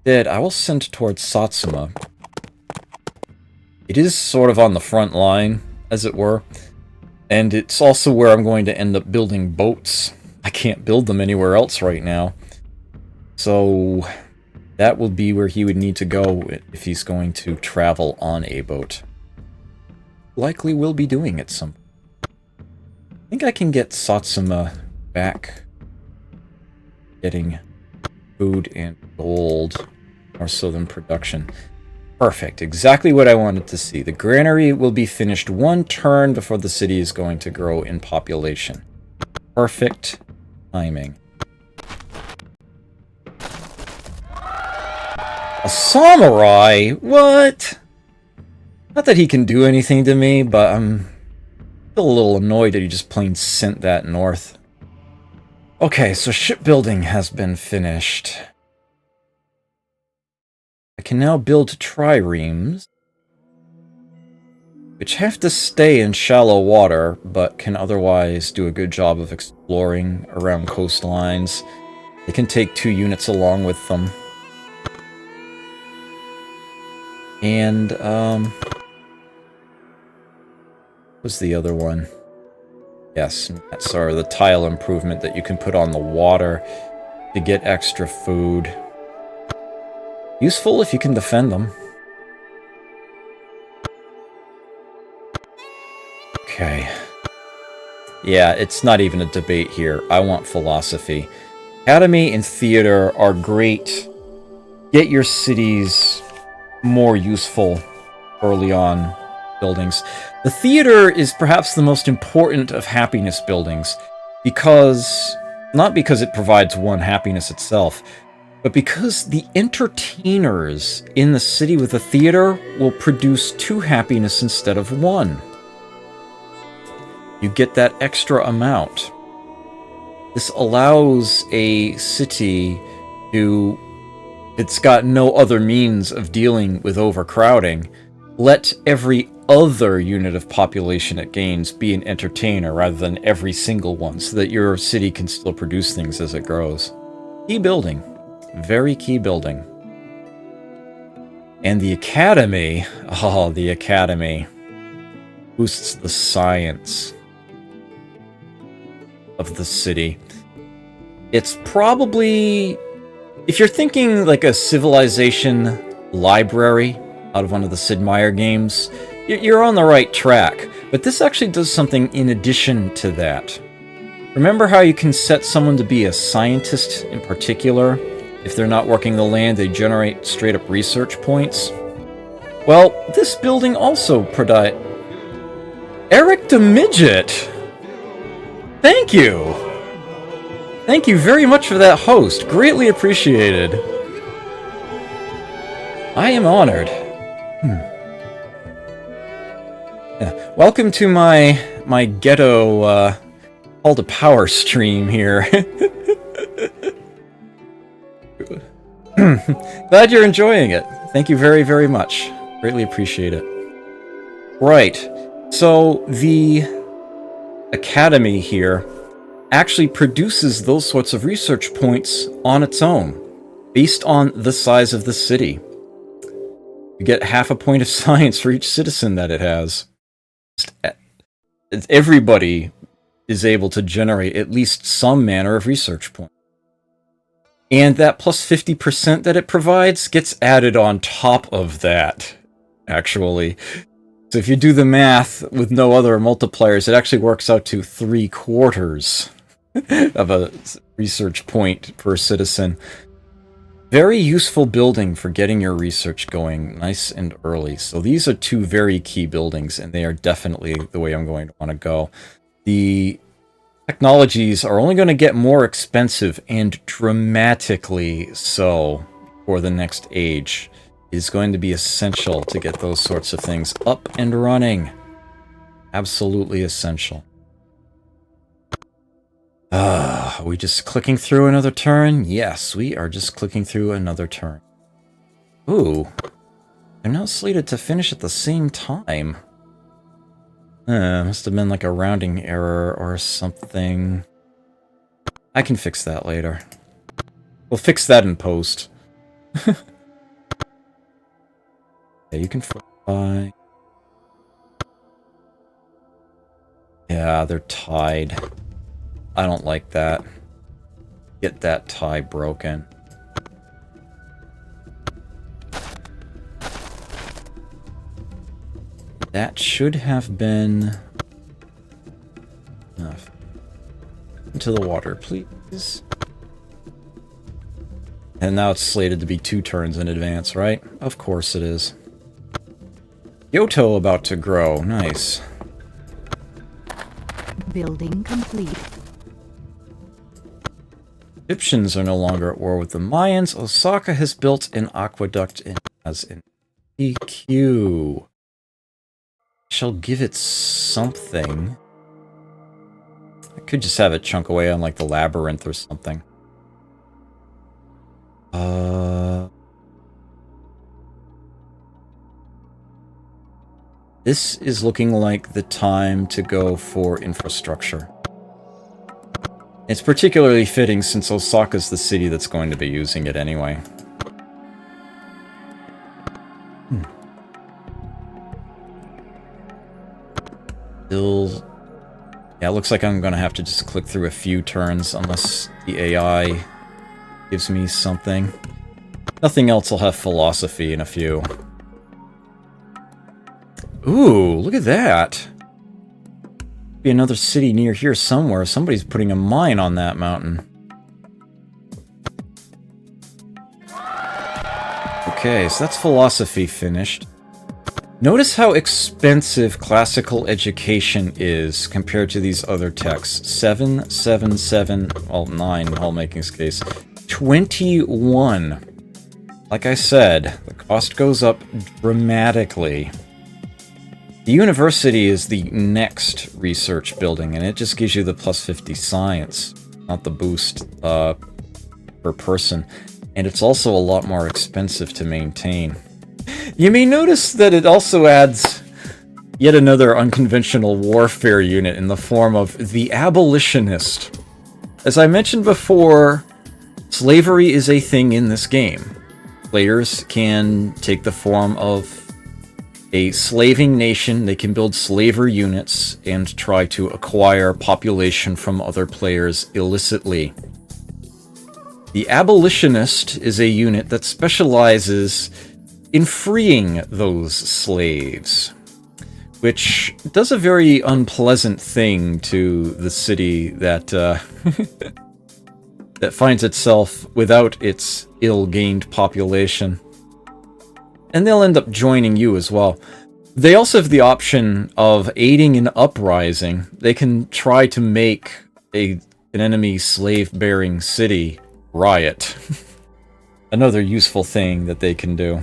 dead, I will send towards Satsuma. It is sort of on the front line, as it were. And it's also where I'm going to end up building boats. I can't build them anywhere else right now. So that will be where he would need to go if he's going to travel on a boat. Likely will be doing it some. I think I can get Satsuma back. Getting food and gold, more so than production. Perfect, exactly what I wanted to see. The granary will be finished 1 turn before the city is going to grow in population. Perfect timing. A samurai? What? Not that he can do anything to me, but I'm still a little annoyed that he just plain sent that north. Okay, so shipbuilding has been finished. I can now build triremes, which have to stay in shallow water, but can otherwise do a good job of exploring around coastlines. They can take 2 units along with them. And, what's the other one? Yes, sorry, the tile improvement that you can put on the water to get extra food. Useful if you can defend them. Okay. Yeah, it's not even a debate here. I want philosophy. Academy and theater are great. Get your cities more useful early on buildings. The theater is perhaps the most important of happiness buildings because, not because it provides one happiness itself, but because the entertainers in the city with a theater will produce 2 happiness instead of 1. You get that extra amount. This allows a city to, it's got no other means of dealing with overcrowding, let every other unit of population it gains be an entertainer rather than every single one, so that your city can still produce things as it grows. Key building. Very key building. And the Academy, oh, the Academy boosts the science of the city. It's probably, if you're thinking like a civilization library out of one of the Sid Meier games, you're on the right track. But this actually does something in addition to that. Remember how you can set someone to be a scientist in particular? If they're not working the land, they generate straight-up research points. Well, this building also provides... Eric the Midget! Thank you! Thank you very much for that host. Greatly appreciated. I am honored. Yeah. Welcome to my ghetto call to power stream here. Glad you're enjoying it. Thank you very, very much. Greatly appreciate it. Right. So, the Academy here actually produces those sorts of research points on its own, based on the size of the city. You get half a point of science for each citizen that it has. Everybody is able to generate at least some manner of research point. And that plus 50% that it provides gets added on top of that, actually. So if you do the math with no other multipliers, it actually works out to 3/4 of a research point per citizen. Very useful building for getting your research going nice and early. So these are 2 very key buildings, and they are definitely the way I'm going to want to go. The technologies are only going to get more expensive, and dramatically so, for the next age. It is going to be essential to get those sorts of things up and running. Absolutely essential. Are we just clicking through another turn? Yes, we are just clicking through another turn. Ooh. They're now slated to finish at the same time. Must have been like a rounding error or something. I can fix that later. We'll fix that in post. Yeah, you can fly. Yeah, they're tied. I don't like that. Get that tie broken. That should have been enough. Into the water, please. And now it's slated to be 2 turns in advance, right? Of course it is. Kyoto about to grow. Nice. Building complete. Egyptians are no longer at war with the Mayans. Osaka has built an aqueduct and has an EQ. Shall give it something. I could just have it chunk away on like the labyrinth or something. This is looking like the time to go for infrastructure. It's particularly fitting since Osaka's the city that's going to be using it anyway. Still... Yeah, it looks like I'm going to have to just click through a few turns unless the AI gives me something. Nothing else will have philosophy in a few. Ooh, look at that! Be another city near here somewhere. Somebody's putting a mine on that mountain. Okay, so that's philosophy finished. Notice how expensive classical education is compared to these other texts. 7, 7, 7, well, 9 in Homemaking case. 21. Like I said, the cost goes up dramatically. The university is the next research building, and it just gives you the plus 50 science, not the boost per person. And it's also a lot more expensive to maintain. You may notice that it also adds yet another unconventional warfare unit in the form of the Abolitionist. As I mentioned before, slavery is a thing in this game. Players can take the form of a slaving nation, they can build slaver units, and try to acquire population from other players illicitly. The Abolitionist is a unit that specializes in freeing those slaves, which does a very unpleasant thing to the city that that finds itself without its ill-gained population. And they'll end up joining you as well. They also have the option of aiding an uprising. They can try to make an enemy slave-bearing city riot. Another useful thing that they can do.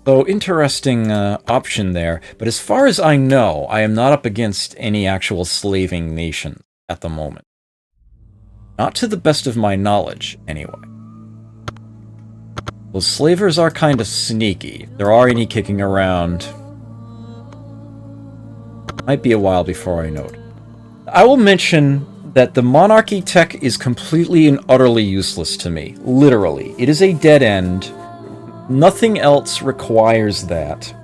So, interesting option there. But as far as I know, I am not up against any actual slaving nation at the moment. Not to the best of my knowledge, anyway. Well, slavers are kind of sneaky. If there are any kicking around, might be a while before I know it. I will mention that the monarchy tech is completely and utterly useless to me. Literally. It is a dead end. Nothing else requires that.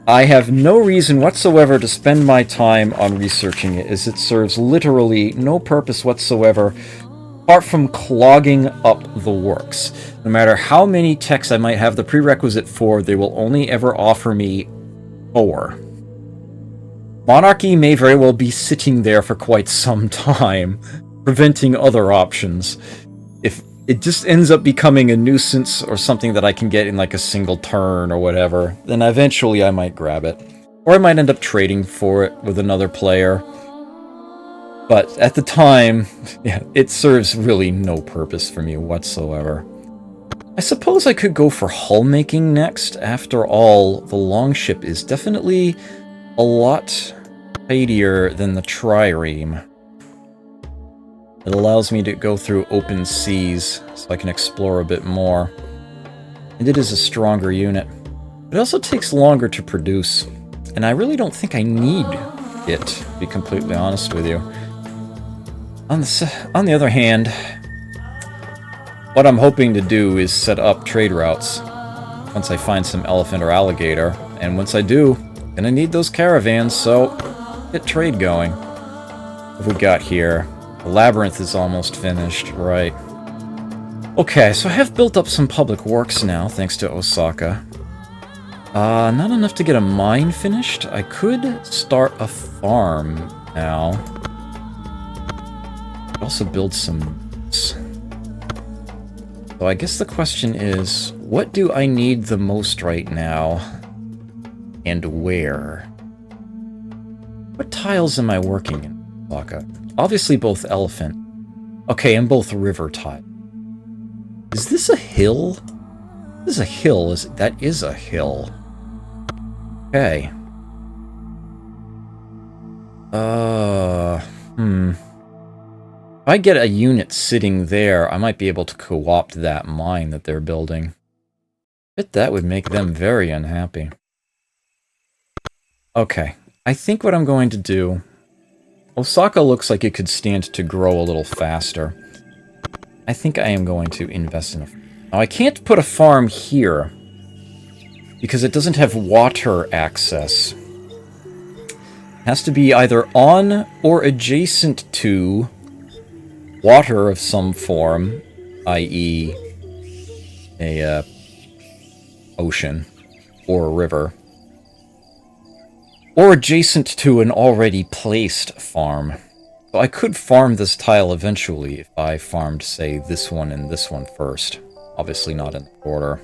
I have no reason whatsoever to spend my time on researching it, as it serves literally no purpose whatsoever, apart from clogging up the works. No matter how many techs I might have the prerequisite for, they will only ever offer me 4. Monarchy may very well be sitting there for quite some time, preventing other options. If it just ends up becoming a nuisance or something that I can get in like a single turn or whatever, then eventually I might grab it. Or I might end up trading for it with another player. But at the time, yeah, it serves really no purpose for me whatsoever. I suppose I could go for hull making next. After all, the longship is definitely a lot tidier than the trireme. It allows me to go through open seas, so I can explore a bit more. And it is a stronger unit. It also takes longer to produce, and I really don't think I need it, to be completely honest with you. On the other hand, what I'm hoping to do is set up trade routes once I find some elephant or alligator, and once I do, I'm gonna need those caravans, so get trade going. What have we got here? The labyrinth is almost finished, right. Okay, so I have built up some public works now, thanks to Osaka. Not enough to get a mine finished. I could start a farm now. Also build some... So I guess the question is, what do I need the most right now? And where? What tiles am I working in, Osaka? Obviously both elephant. Okay, and both river tile. Is this a hill? This is a hill. That is a hill. Okay. If I get a unit sitting there, I might be able to co-opt that mine that they're building. I bet that would make them very unhappy. Okay, I think what I'm going to do... Osaka looks like it could stand to grow a little faster. I think I am going to invest in a... Now, I can't put a farm here, because it doesn't have water access. It has to be either on or adjacent to water of some form, i.e. a ocean or a river, or adjacent to an already placed farm. So I could farm this tile eventually if I farmed, say, this one and this one first. Obviously not in order.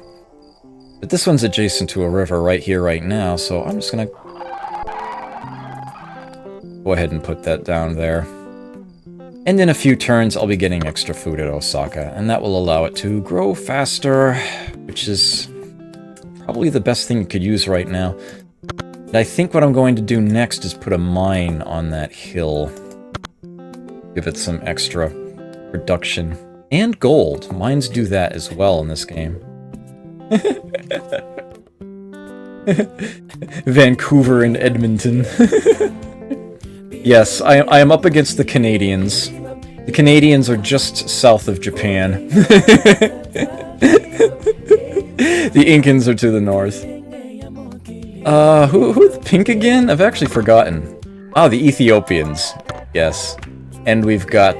But this one's adjacent to a river right here, right now, so I'm just gonna go ahead and put that down there. And in a few turns, I'll be getting extra food at Osaka, and that will allow it to grow faster, which is probably the best thing you could use right now. And I think what I'm going to do next is put a mine on that hill. Give it some extra production. And gold. Mines do that as well in this game. Vancouver and Edmonton. Yes, I am up against the Canadians. The Canadians are just south of Japan. The Incans are to the north. Who are the pink again? I've actually forgotten. Oh, the Ethiopians. Yes. And we've got,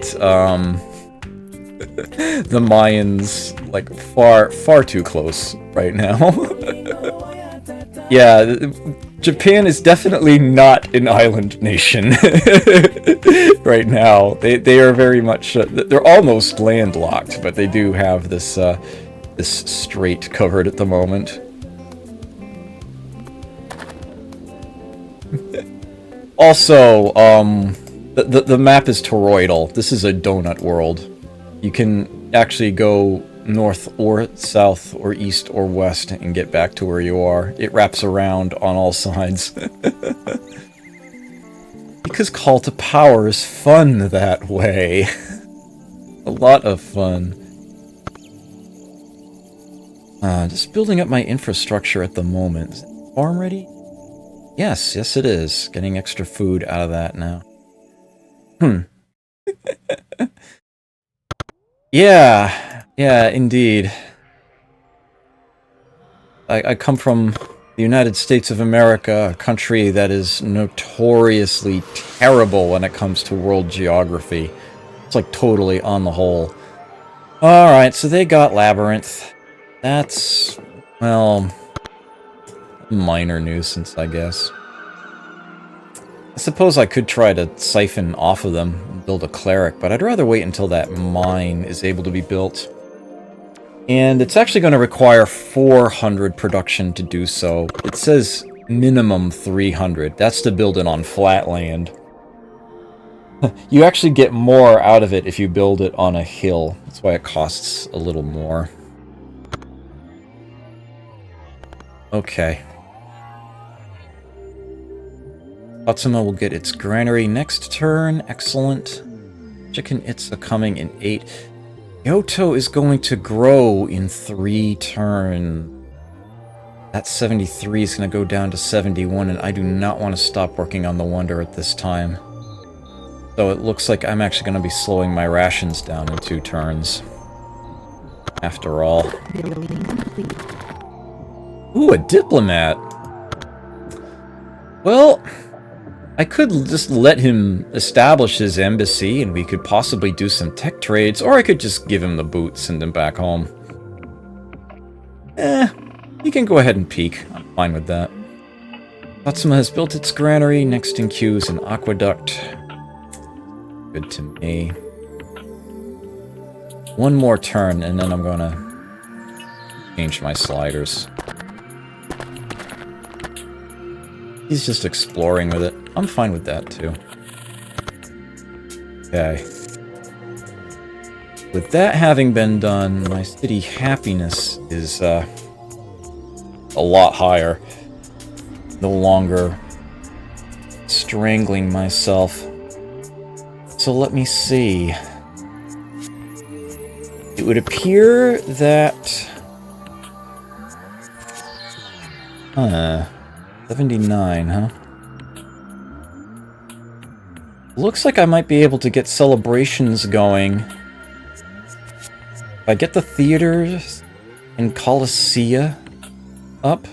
the Mayans, like, far too close right now. Yeah, Japan is definitely not an island nation right now. They are very much, they're almost landlocked, but they do have this, this strait covered at the moment. Also, the map is toroidal. This is a donut world. You can actually go north or south or east or west and get back to where you are. It wraps around on all sides. Because Call to Power is fun that way. A lot of fun. Just building up my infrastructure at the moment. Is the farm ready? Yes, yes it is. Getting extra food out of that now. Yeah, indeed. I come from the United States of America, a country that is notoriously terrible when it comes to world geography. It's like totally on the hole. Alright, so they got Labyrinth. That's, well, a minor nuisance, I guess. I suppose I could try to siphon off of them and build a cleric, but I'd rather wait until that mine is able to be built. And it's actually going to require 400 production to do so. It says minimum 300. That's to build it on flat land. You actually get more out of it if you build it on a hill. That's why it costs a little more. Okay. Satsuma will get its granary next turn. Excellent. Chicken Itza coming in 8. Kyoto is going to grow in 3 turns. That 73 is going to go down to 71, and I do not want to stop working on the Wonder at this time. So it looks like I'm actually going to be slowing my rations down in 2 turns. After all. Ooh, a diplomat! Well, I could just let him establish his embassy and we could possibly do some tech trades, or I could just give him the boot, send him back home. He can go ahead and peek. I'm fine with that. Satsuma has built its granary, next in queue is an aqueduct. Good to me. One more turn and then I'm gonna change my sliders. He's just exploring with it. I'm fine with that, too. Okay. With that having been done, my city happiness is, a lot higher. No longer strangling myself. So let me see. It would appear that... 79, huh? Looks like I might be able to get celebrations going. If I get the theaters and Colossia up.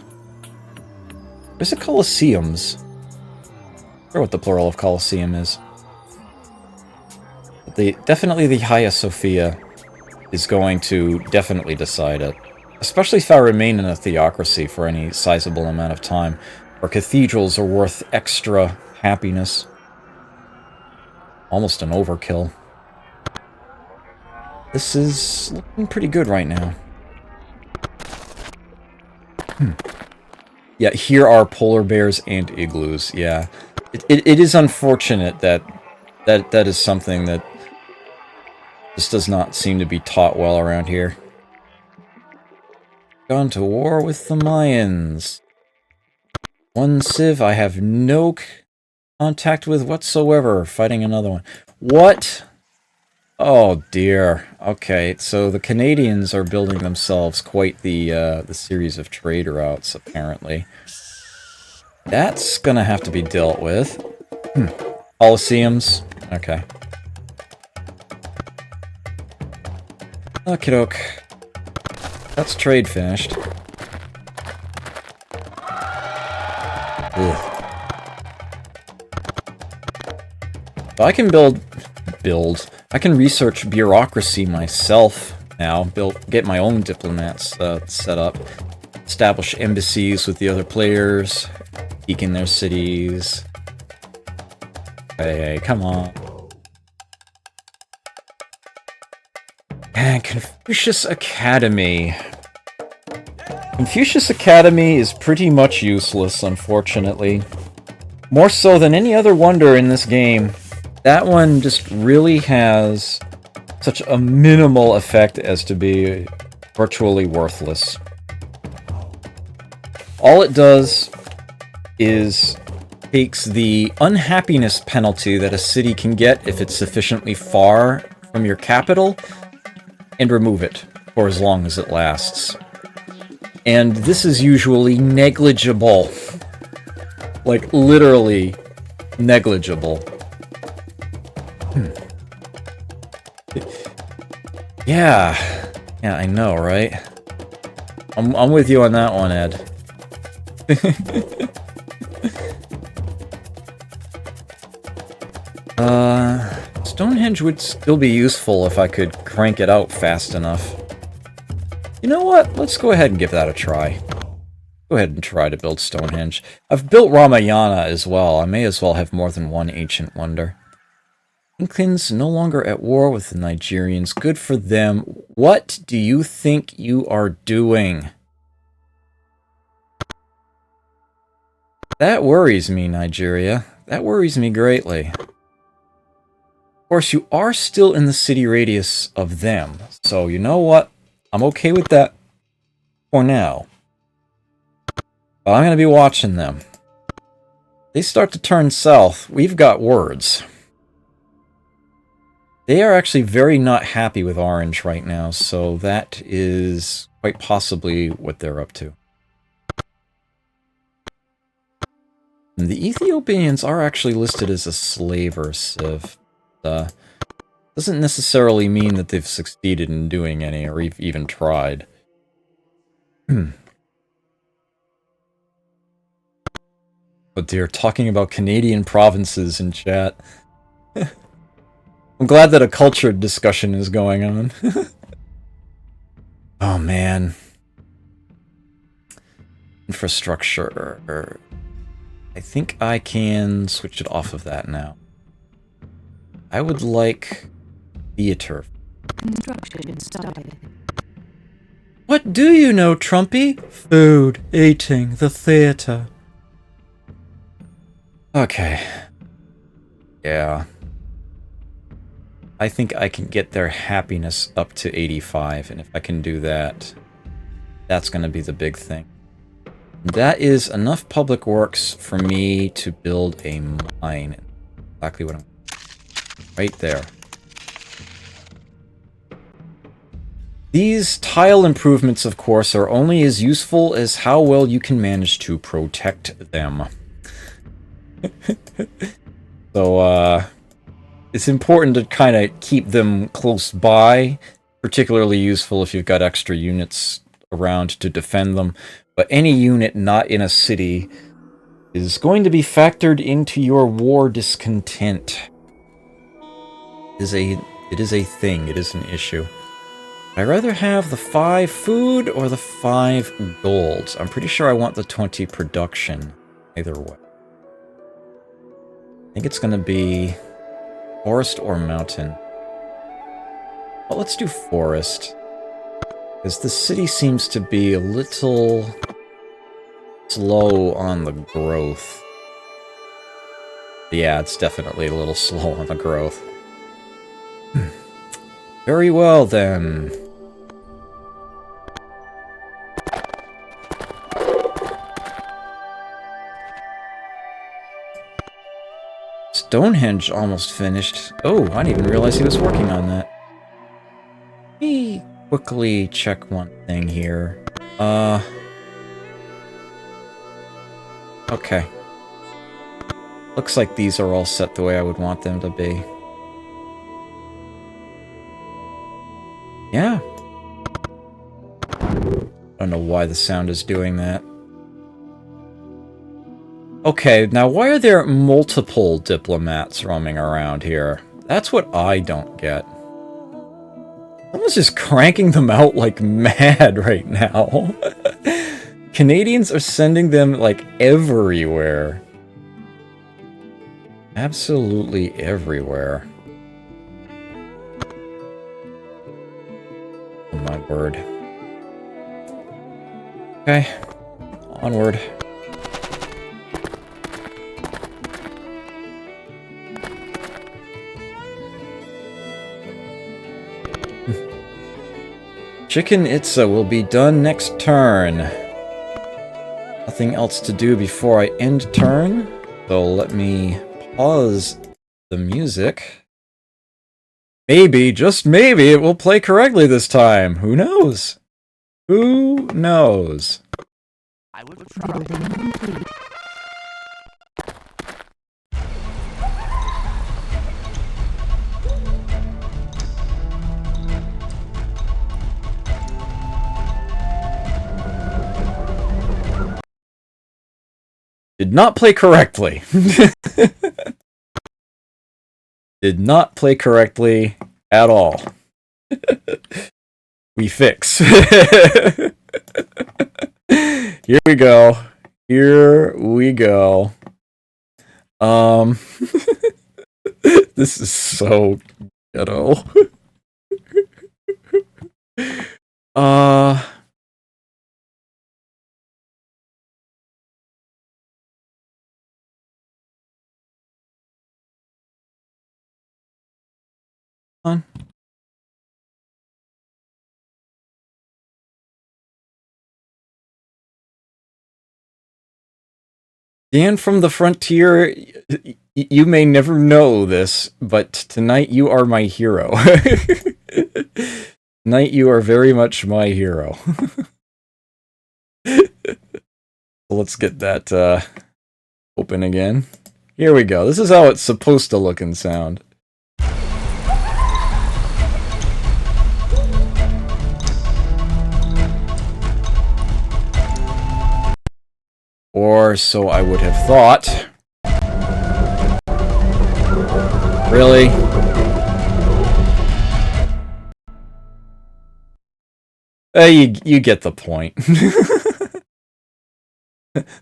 Where's the Colosseums? I don't know what the plural of Colosseum is. But definitely the Hagia Sophia is going to definitely decide it. Especially if I remain in a theocracy for any sizable amount of time. Or cathedrals are worth extra happiness. Almost an overkill. This is looking pretty good right now. Yeah, here are polar bears and igloos. Yeah, it is unfortunate that is something that just does not seem to be taught well around here. Gone to war with the Mayans. One civ I have no contact with whatsoever. Fighting another one. What? Oh dear. Okay, so the Canadians are building themselves quite the series of trade routes, apparently. That's gonna have to be dealt with. Coliseums. Okay. Okie doke. That's trade finished. Ugh. So I can build. I can research bureaucracy myself now. Get my own diplomats set up. Establish embassies with the other players. Peek in their cities. Hey, come on. And Confucius Academy. Confucius Academy is pretty much useless, unfortunately. More so than any other wonder in this game. That one just really has such a minimal effect as to be virtually worthless. All it does is takes the unhappiness penalty that a city can get if it's sufficiently far from your capital and remove it for as long as it lasts. And this is usually negligible. Like, literally negligible. Yeah, I know, right? I'm with you on that one, Ed. Stonehenge would still be useful if I could crank it out fast enough. You know what? Let's go ahead and give that a try. Go ahead and try to build Stonehenge. I've built Ramayana as well. I may as well have more than one ancient wonder. Inklings no longer at war with the Nigerians. Good for them. What do you think you are doing? That worries me, Nigeria. That worries me greatly. Of course, you are still in the city radius of them. So, you know what? I'm okay with that for now. But I'm going to be watching them. They start to turn south. We've got words. They are actually very not happy with Orange right now, so that is quite possibly what they're up to. And the Ethiopians are actually listed as a slaver civ. Doesn't necessarily mean that they've succeeded in doing any, or even tried. But they're talking about Canadian provinces in chat. I'm glad that a cultured discussion is going on. Oh man. Infrastructure. I think I can switch it off of that now. I would like theater. Construction started. What do you know, Trumpy? Food, eating, the theater. Okay. Yeah. I think I can get their happiness up to 85, and if I can do that, that's going to be the big thing. That is enough public works for me to build a mine. Exactly what I'm... Right there. These tile improvements, of course, are only as useful as how well you can manage to protect them. So, it's important to kind of keep them close by, particularly useful if you've got extra units around to defend them. But any unit not in a city is going to be factored into your war discontent. It is a thing, it is an issue. I'd rather have the 5 food or the 5 gold. I'm pretty sure I want the 20 production, either way. I think it's going to be forest or mountain. Well, let's do forest. Because the city seems to be a little slow on the growth. Yeah, it's definitely a little slow on the growth. Very well, then. Stonehenge almost finished. Oh, I didn't even realize he was working on that. Let me quickly check one thing here. Okay. Looks like these are all set the way I would want them to be. Yeah. I don't know why the sound is doing that. Okay, now why are there multiple diplomats roaming around here? That's what I don't get. Someone's just cranking them out like mad right now. Canadians are sending them like everywhere. Absolutely everywhere. Oh my word. Okay. Onward. Chichen Itza will be done next turn. Nothing else to do before I end turn, so let me pause the music. Maybe, just maybe, it will play correctly this time. Who knows? Who knows? I would try. Building complete. Did not play correctly. Did not play correctly at all. We fix. Here we go. Here we go. This is so ghetto. On. Dan from the Frontier, you may never know this, but tonight you are my hero. Tonight you are very much my hero. Let's get that open again. Here we go. This is how it's supposed to look and sound. Or so I would have thought. Really? You get the point.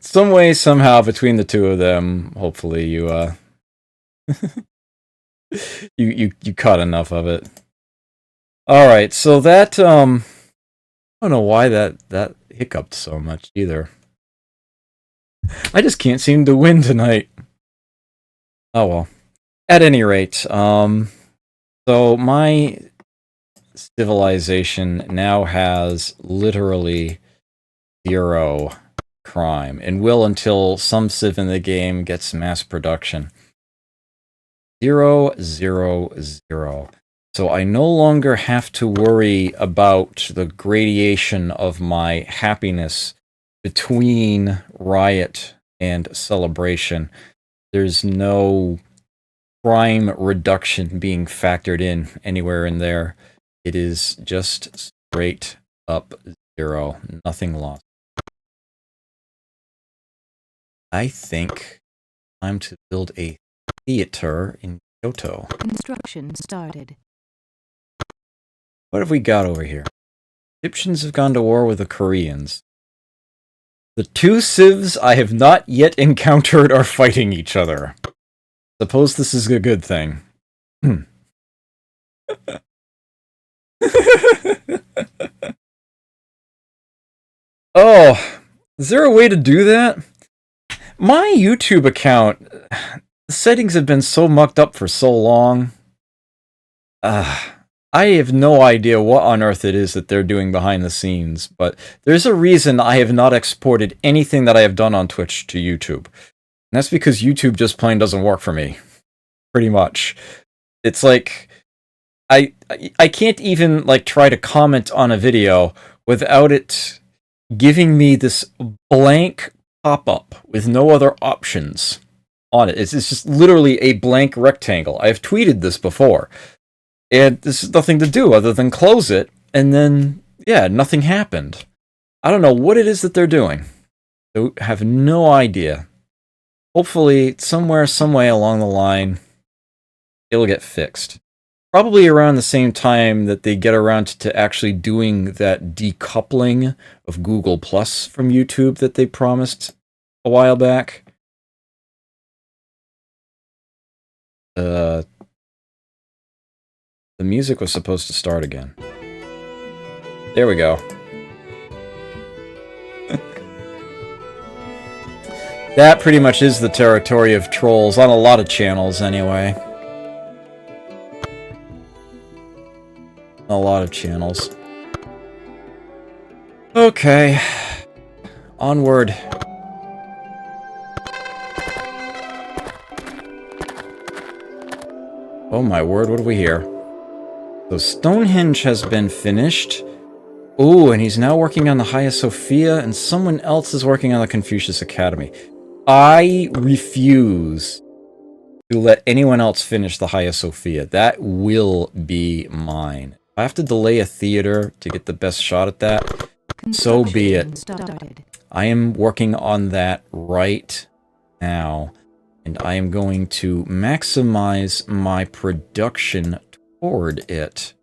Some way, somehow, between the two of them, hopefully you you caught enough of it. Alright, so that I don't know why that hiccuped so much either. I just can't seem to win tonight. Oh well. At any rate, so my civilization now has literally 0 crime, and will until some civ in the game gets mass production. 0, 0, 0. So I no longer have to worry about the gradation of my happiness between riot and celebration. There's no crime reduction being factored in anywhere in there. It is just straight up 0. Nothing lost. I think time to build a theater in Kyoto. Construction started. What have we got over here? Egyptians have gone to war with the Koreans. The two civs I have not yet encountered are fighting each other. Suppose this is a good thing. Oh, Is there a way to do that? My YouTube account, the settings have been so mucked up for so long. I have no idea what on earth it is that they're doing behind the scenes, but there's a reason I have not exported anything that I have done on Twitch to YouTube. And that's because YouTube just plain doesn't work for me. Pretty much. It's like I can't even like try to comment on a video without it giving me this blank pop-up with no other options on it. It's just literally a blank rectangle. I've tweeted this before. And this is nothing to do other than close it, and then, yeah, nothing happened. I don't know what it is that they're doing. I have no idea. Hopefully, somewhere, some way along the line, it'll get fixed. Probably around the same time that they get around to actually doing that decoupling of Google Plus from YouTube that they promised a while back. The music was supposed to start again. There we go. That pretty much is the territory of trolls, on a lot of channels anyway. A lot of channels. Okay. Onward. Oh my word, what do we hear? So Stonehenge has been finished. Ooh, and he's now working on the Hagia Sophia, and someone else is working on the Confucius Academy. I refuse to let anyone else finish the Hagia Sophia. That will be mine. If I have to delay a theater to get the best shot at that, so be it. Started. I am working on that right now, and I am going to maximize my production toward it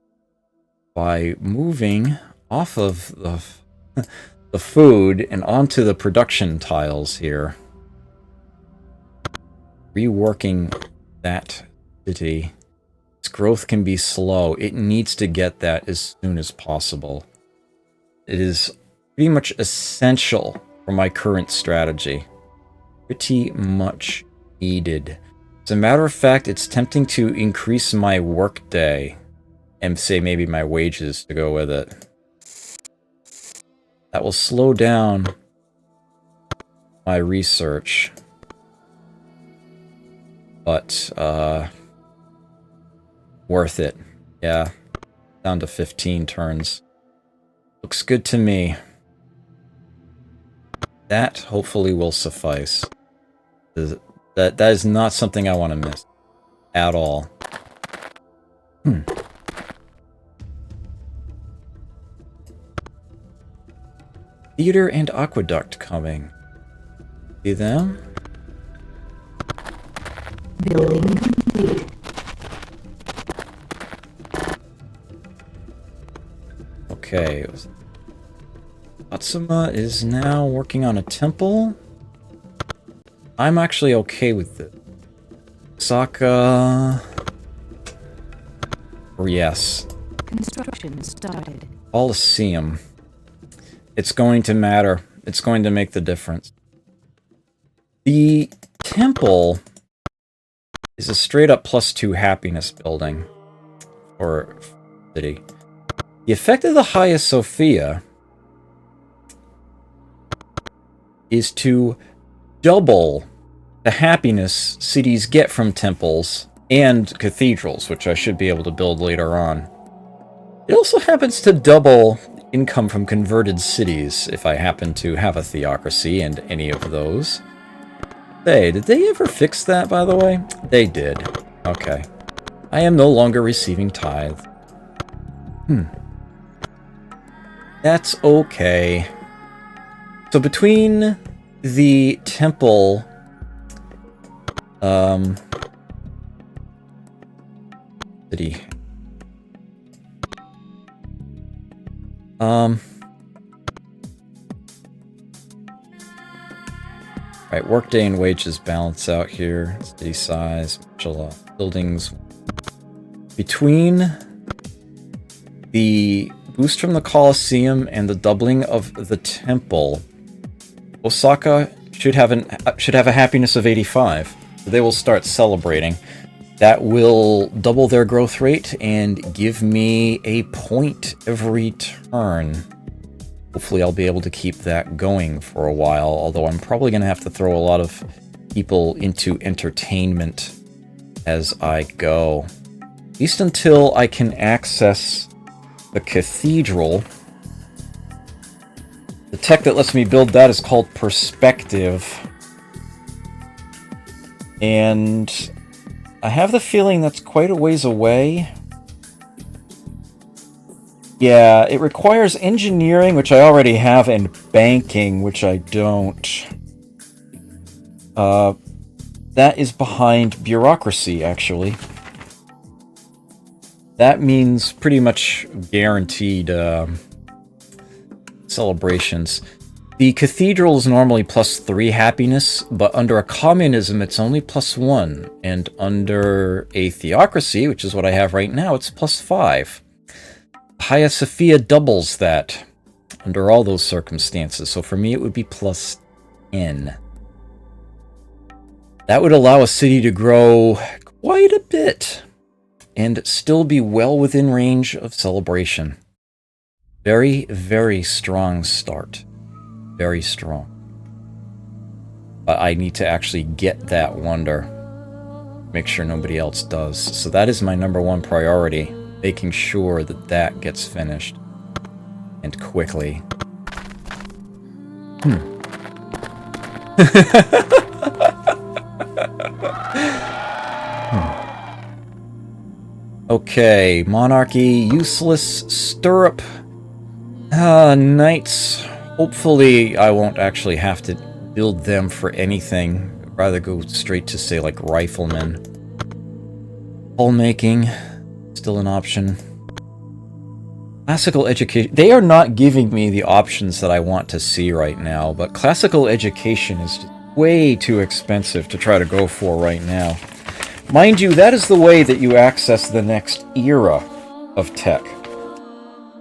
by moving off of the food and onto the production tiles here. Reworking that city. Its growth can be slow. It needs to get that as soon as possible. It is pretty much essential for my current strategy. Pretty much needed. As a matter of fact, it's tempting to increase my workday and say maybe my wages to go with it. That will slow down my research. But, worth it. Yeah. Down to 15 turns. Looks good to me. That hopefully will suffice. That is not something I want to miss. At all. Theater and aqueduct coming. See them? Building complete. Okay. Atsuma is now working on a temple. I'm actually okay with it. Saka... Yes. Construction started. Colosseum. It's going to matter. It's going to make the difference. The temple is a straight-up +2 happiness building for city. The effect of the Hagia Sophia is to double the happiness cities get from temples and cathedrals, which I should be able to build later on. It also happens to double income from converted cities if I happen to have a theocracy and any of those. Hey, did they ever fix that, by the way? They did. Okay. I am no longer receiving tithe. That's okay. So between the temple... city... Right, workday and wages balance out here. City size, buildings. Between the boost from the Colosseum and the doubling of the temple, Osaka should have a happiness of 85. They will start celebrating. That will double their growth rate and give me a point every turn. Hopefully I'll be able to keep that going for a while, although I'm probably going to have to throw a lot of people into entertainment as I go. At least until I can access the cathedral. The tech that lets me build that is called Perspective. And I have the feeling that's quite a ways away. Yeah, it requires engineering, which I already have, and banking, which I don't. That is behind bureaucracy, actually. That means pretty much guaranteed celebrations. The cathedral is normally +3 happiness, but under a communism it's only +1, and under a theocracy, which is what I have right now, it's +5. Hagia Sophia doubles that under all those circumstances, so for me it would be +10. That would allow a city to grow quite a bit and still be well within range of celebration. Very, very strong start. Very strong. But I need to actually get that wonder. Make sure nobody else does. So that is my #1 priority. Making sure that that gets finished. And quickly. Okay, monarchy, useless, stirrup, knights. Hopefully I won't actually have to build them for anything. I'd rather go straight to, say, like, riflemen. Hull making, still an option. Classical education. They are not giving me the options that I want to see right now, but classical education is just way too expensive to try to go for right now. Mind you, that is the way that you access the next era of tech.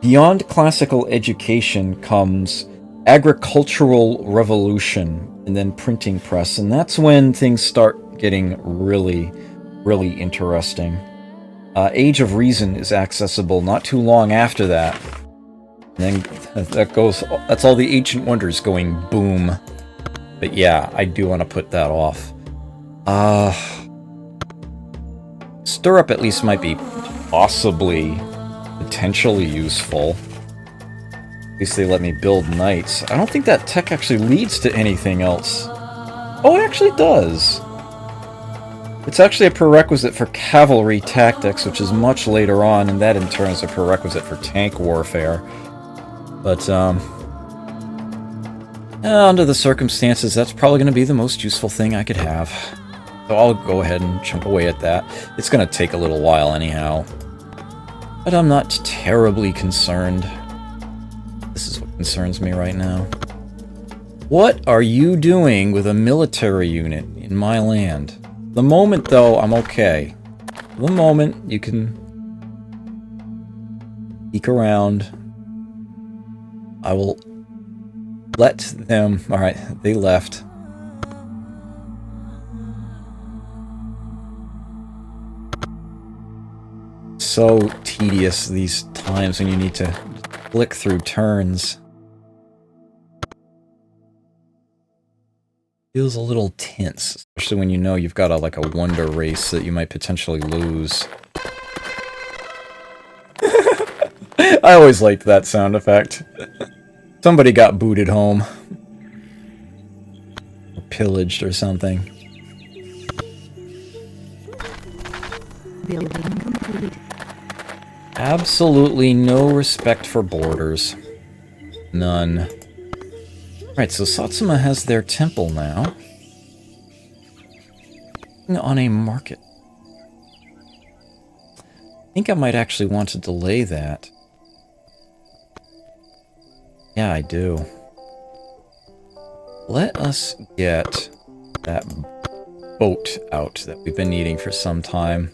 Beyond classical education comes agricultural revolution and then printing press, and that's when things start getting really, really interesting. Age of Reason is accessible not too long after that. And then that's all the ancient wonders going boom. But yeah, I do want to put that off. Stirrup at least might be possibly, potentially useful. At least they let me build knights. I don't think that tech actually leads to anything else. Oh, it actually does. It's actually a prerequisite for cavalry tactics, which is much later on, and that in turn is a prerequisite for tank warfare. But, under the circumstances, that's probably going to be the most useful thing I could have. So I'll go ahead and chomp away at that. It's going to take a little while anyhow. But I'm not terribly concerned. This is what concerns me right now. What are you doing with a military unit in my land? The moment, though, I'm okay. The moment, you can peek around. I will let them... Alright, they left. So tedious these times when you need to flick through turns. Feels a little tense, especially when you know you've got like a wonder race that you might potentially lose. I always liked that sound effect. Somebody got booted home. Or pillaged or something. Building complete. Absolutely no respect for borders. None. Right, so Satsuma has their temple now. On a market. I think I might actually want to delay that. Yeah, I do. Let us get that boat out that we've been needing for some time.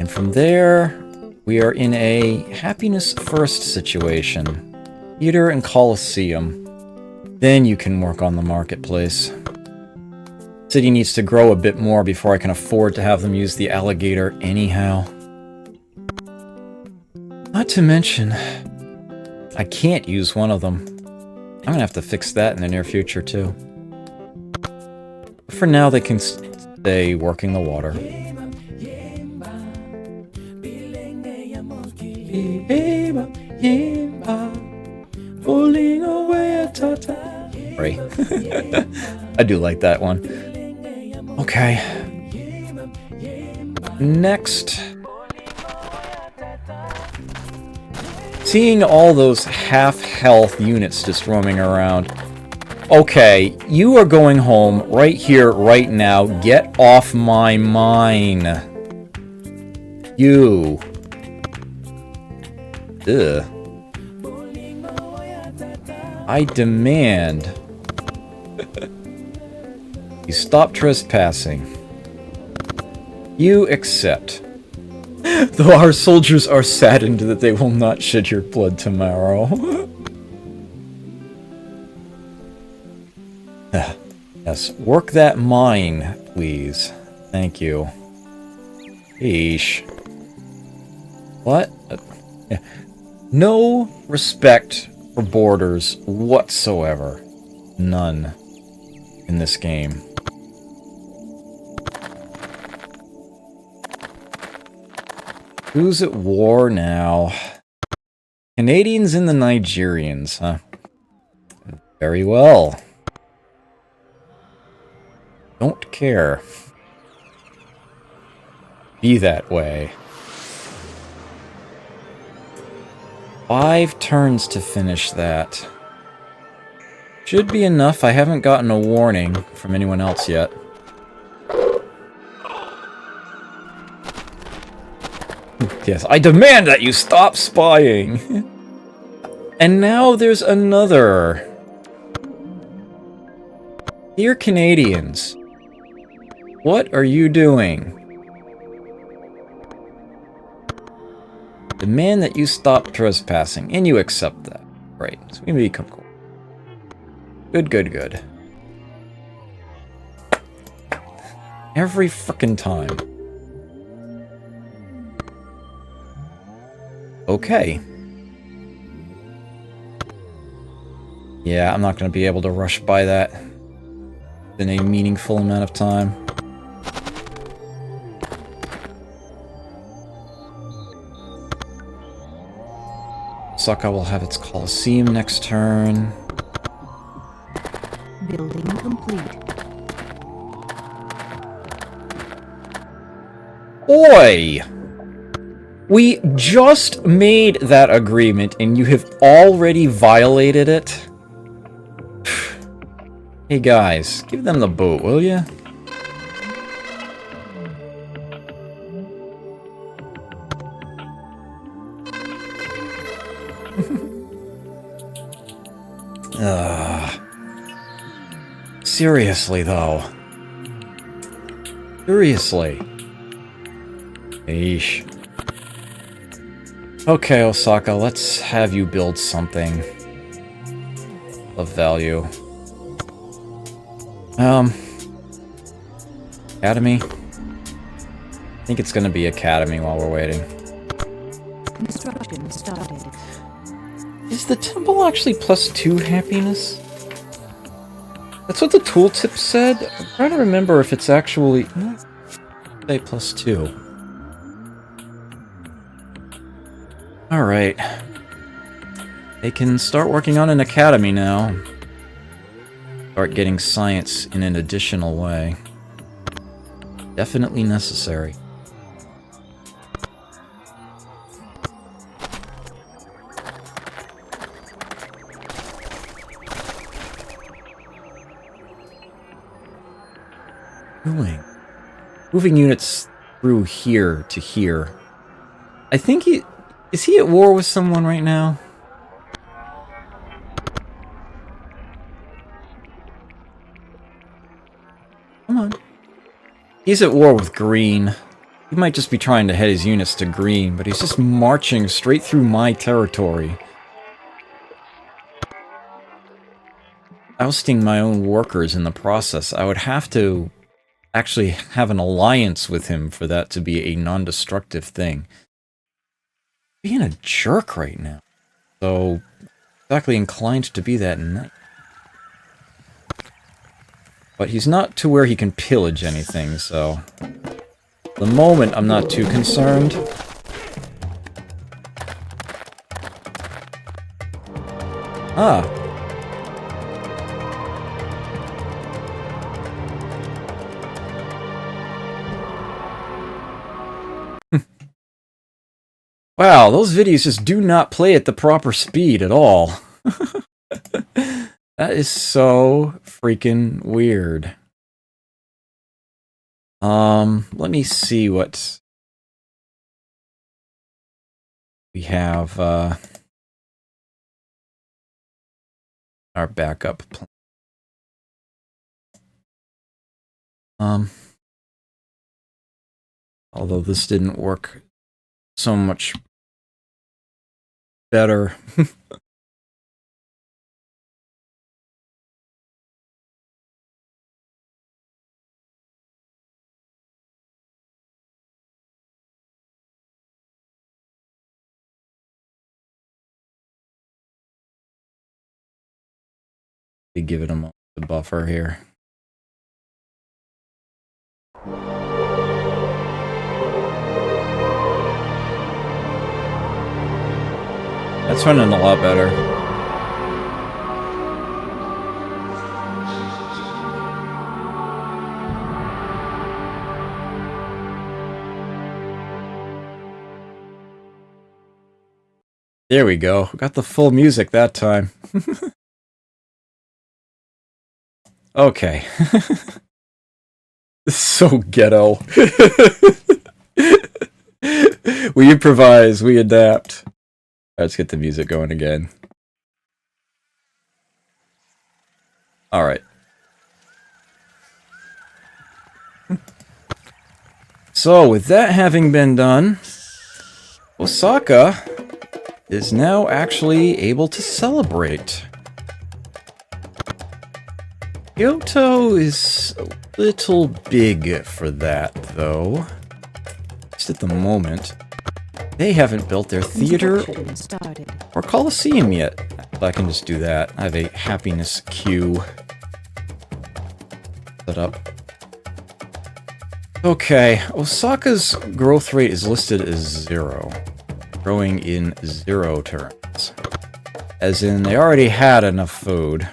And from there, we are in a happiness first situation. Theater and Colosseum. Then you can work on the marketplace. City needs to grow a bit more before I can afford to have them use the alligator anyhow. Not to mention, I can't use one of them. I'm gonna have to fix that in the near future too. For now, they can stay working the water. Sorry. I do like that one. Okay. Next. Seeing all those half-health units just roaming around. Okay, you are going home right here, right now. Get off my mine. You. Ugh. I demand you stop trespassing. You accept. Though our soldiers are saddened that they will not shed your blood tomorrow. Yes, work that mine, please. Thank you. Eesh. What? No respect for borders whatsoever. None in this game. Who's at war now? Canadians and the Nigerians, huh? Very well. Don't care. Be that way. 5 turns to finish that. Should be enough. I haven't gotten a warning from anyone else yet. Yes, I demand that you stop spying! And now there's another. Dear Canadians, what are you doing? Demand that you stop trespassing, and you accept that. Right, so we become cool. Good, good, good. Every frickin' time. Okay. Yeah, I'm not going to be able to rush by that in a meaningful amount of time. Osaka will have its Coliseum next turn. Building complete. Oi! We just made that agreement and you have already violated it? Hey guys, give them the boot, will ya? Seriously though. Seriously. Eesh. Okay, Osaka, let's have you build something of value. Academy? I think it's gonna be Academy while we're waiting. Construction started. Is the temple actually +2 happiness? That's what the tooltip said? I'm trying to remember if it's actually... say +2. Alright. They can start working on an academy now. Start getting science in an additional way. Definitely necessary. Moving units through here to here. I think is he at war with someone right now? Come on. He's at war with green. He might just be trying to head his units to green, but he's just marching straight through my territory. ousting my own workers in the process. I would have to actually have an alliance with him for that to be a non-destructive thing. Being a jerk right now. So, exactly inclined to be that nice. But he's not to where he can pillage anything, so... the moment, I'm not too concerned. Ah. Wow, those videos just do not play at the proper speed at all. That is so freaking weird. Let me see what we have, our backup plan. Although this didn't work so much better. Give it a moment to buffer here. That's running a lot better. There we go. Got the full music that time. Okay. This is so ghetto. We improvise, we adapt. Let's get the music going again. Alright. So, with that having been done, Osaka is now actually able to celebrate. Kyoto is a little big for that, though. Just at the moment. They haven't built their theater or coliseum yet. I can just do that. I have a happiness queue set up. Okay, Osaka's growth rate is listed as 0. Growing in 0 terms. As in, they already had enough food.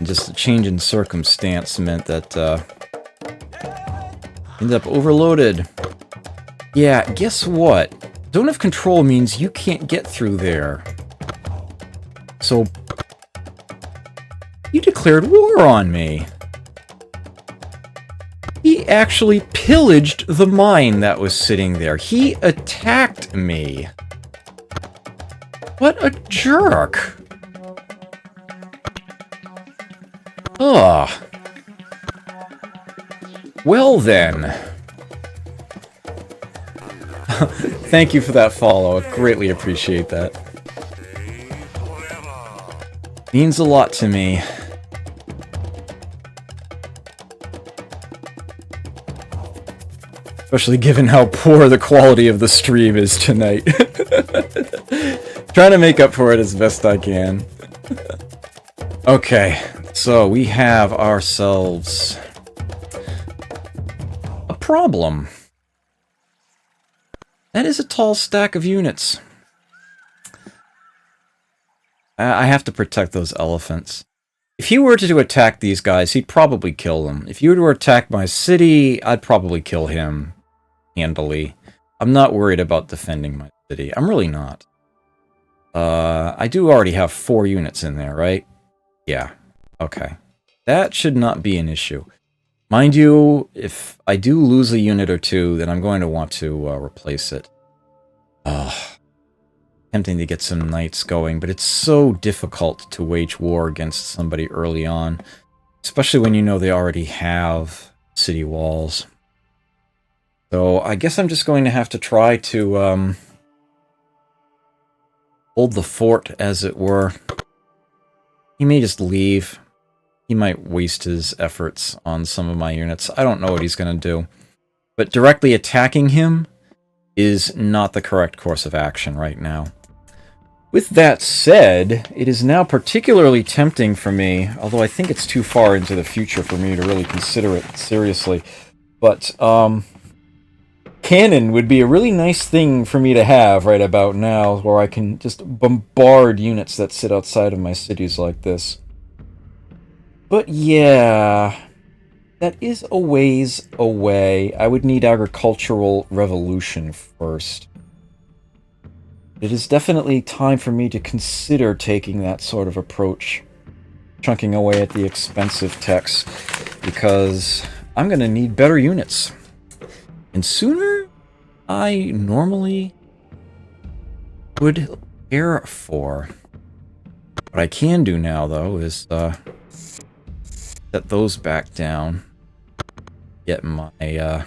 Just a change in circumstance meant that, ended up overloaded. Yeah, guess what? Zone of control means you can't get through there. So, he declared war on me. He actually pillaged the mine that was sitting there. He attacked me. What a jerk. Ugh. Well then. Thank you for that follow. I greatly appreciate that. Means a lot to me. Especially given how poor the quality of the stream is tonight. Trying to make up for it as best I can. Okay, so we have ourselves a problem. That is a tall stack of units. I have to protect those elephants. If he were to attack these guys, he'd probably kill them. If he were to attack my city, I'd probably kill him handily. I'm not worried about defending my city. I'm really not. I do already have 4 units in there, right? Yeah. Okay. That should not be an issue. Mind you, if I do lose a unit or 2, then I'm going to want to replace it. Tempting to get some knights going, but it's so difficult to wage war against somebody early on. Especially when you know they already have city walls. So I guess I'm just going to have to try to hold the fort, as it were. He may just leave. He might waste his efforts on some of my units. I don't know what he's going to do. But directly attacking him is not the correct course of action right now. With that said, it is now particularly tempting for me, although I think it's too far into the future for me to really consider it seriously. But, cannon would be a really nice thing for me to have right about now, where I can just bombard units that sit outside of my cities like this. But yeah, that is a ways away. I would need agricultural revolution first. It is definitely time for me to consider taking that sort of approach, chunking away at the expensive techs, because I'm going to need better units. And sooner I normally would care for. What I can do now, though, is set those back down, get my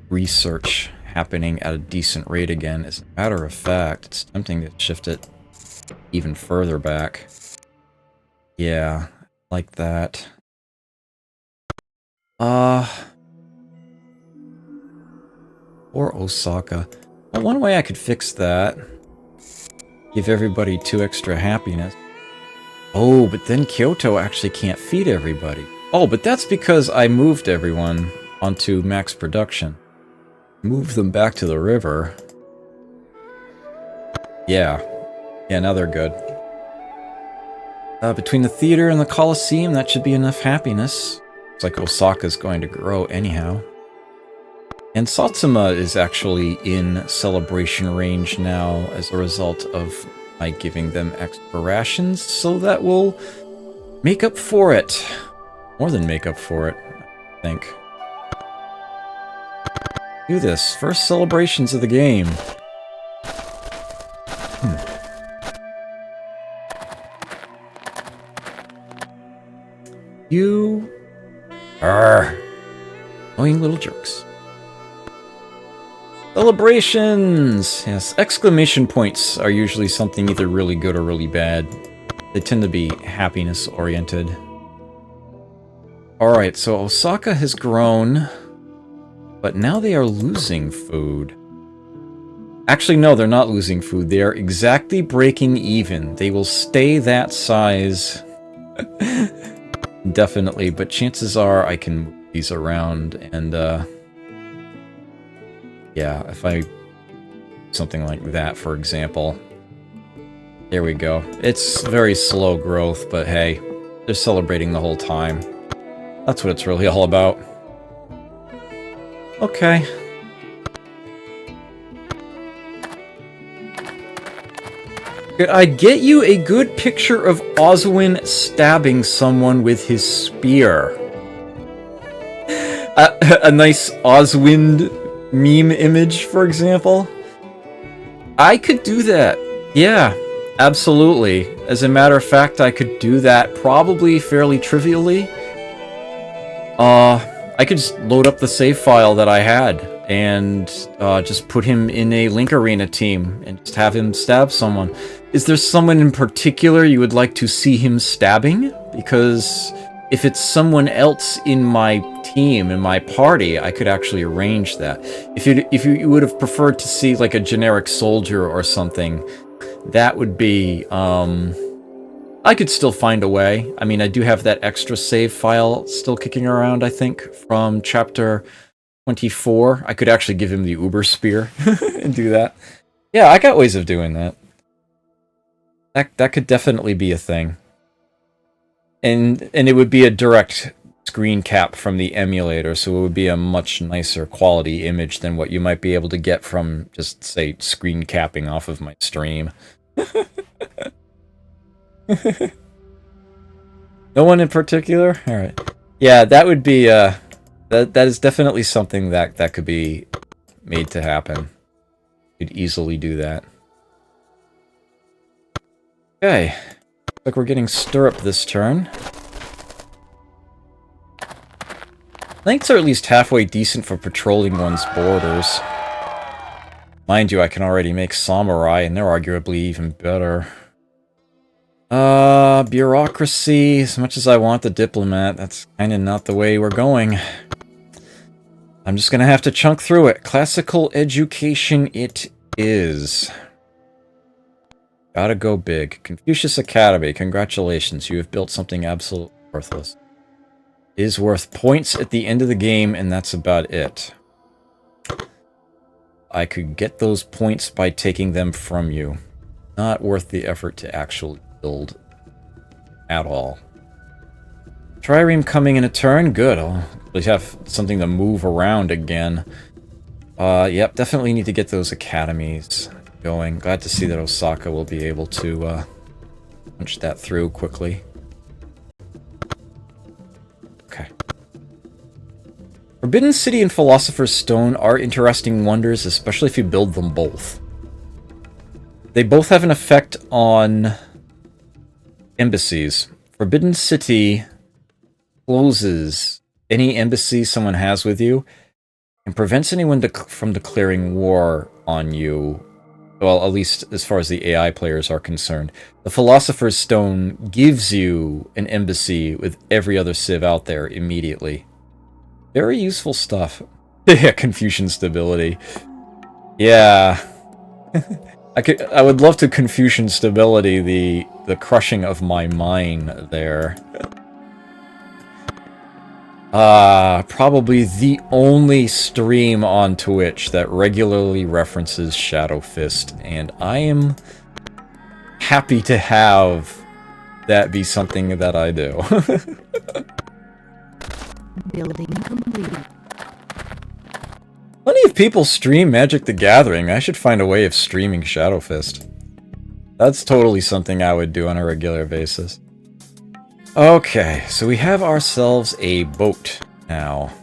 research happening at a decent rate again. As a matter of fact, it's tempting to shift it even further back. Yeah, like that. Or Osaka. Well, one way I could fix that, give everybody 2 extra happiness. Oh, but then Kyoto actually can't feed everybody. Oh, but that's because I moved everyone onto max production. Move them back to the river. Yeah, now they're good. Between the theater and the Colosseum, that should be enough happiness. Looks like Osaka's going to grow anyhow. And Satsuma is actually in celebration range now as a result of my giving them extra rations, so that will make up for it. More than make up for it, I think. Do this. First celebrations of the game. You are annoying little jerks. Celebrations! Yes, exclamation points are usually something either really good or really bad. They tend to be happiness-oriented. Alright, so Osaka has grown, but now they are losing food. Actually, no, they're not losing food. They are exactly breaking even. They will stay that size indefinitely, but chances are I can move these around and, yeah, if I... something like that, for example. There we go. It's very slow growth, but hey, they're celebrating the whole time. That's what it's really all about. Okay. Could I get you a good picture of Oswin stabbing someone with his spear? A nice Oswind meme image, for example? I could do that. Yeah, absolutely. As a matter of fact, I could do that probably fairly trivially. I could just load up the save file that I had and just put him in a Link Arena team and just have him stab someone. Is there someone in particular you would like to see him stabbing? Because if it's someone else in my team, in my party, I could actually arrange that. If you would have preferred to see like a generic soldier or something, that would be, I could still find a way. I mean, I do have that extra save file still kicking around, I think, from chapter 24. I could actually give him the Uber Spear and do that. Yeah, I got ways of doing that. That could definitely be a thing. And it would be a direct screen cap from the emulator, so it would be a much nicer quality image than what you might be able to get from just, say, screen capping off of my stream. No one in particular? Alright. Yeah, that would be, that is definitely something that could be made to happen. You'd easily do that. Okay. Looks like we're getting stirrup this turn. Knights are at least halfway decent for patrolling one's borders. Mind you, I can already make samurai, and they're arguably even better. Bureaucracy. As much as I want the diplomat, that's kind of not the way we're going. I'm just gonna have to chunk through it. Classical education it is. Gotta go big. Confucius Academy, congratulations. You have built something absolutely worthless. It is worth points at the end of the game, and that's about it. I could get those points by taking them from you. Not worth the effort to actually build at all. Trireme coming in a turn. Good. I'll at least have something to move around again. Yep, definitely need to get those academies going. Glad to see that Osaka will be able to punch that through quickly. Okay. Forbidden City and Philosopher's Stone are interesting wonders, especially if you build them both. They both have an effect on embassies. Forbidden City closes any embassy someone has with you and prevents anyone from declaring war on you. Well, at least as far as the AI players are concerned. The Philosopher's Stone gives you an embassy with every other civ out there immediately. Very useful stuff. Yeah, Confucian stability. Yeah. I would love to Confucian stability the crushing of my mine there. Probably the only stream on Twitch that regularly references Shadow Fist, and I am happy to have that be something that I do. Building completed. Plenty of people stream Magic the Gathering. I should find a way of streaming Shadow Fist. That's totally something I would do on a regular basis. Okay, so we have ourselves a boat now.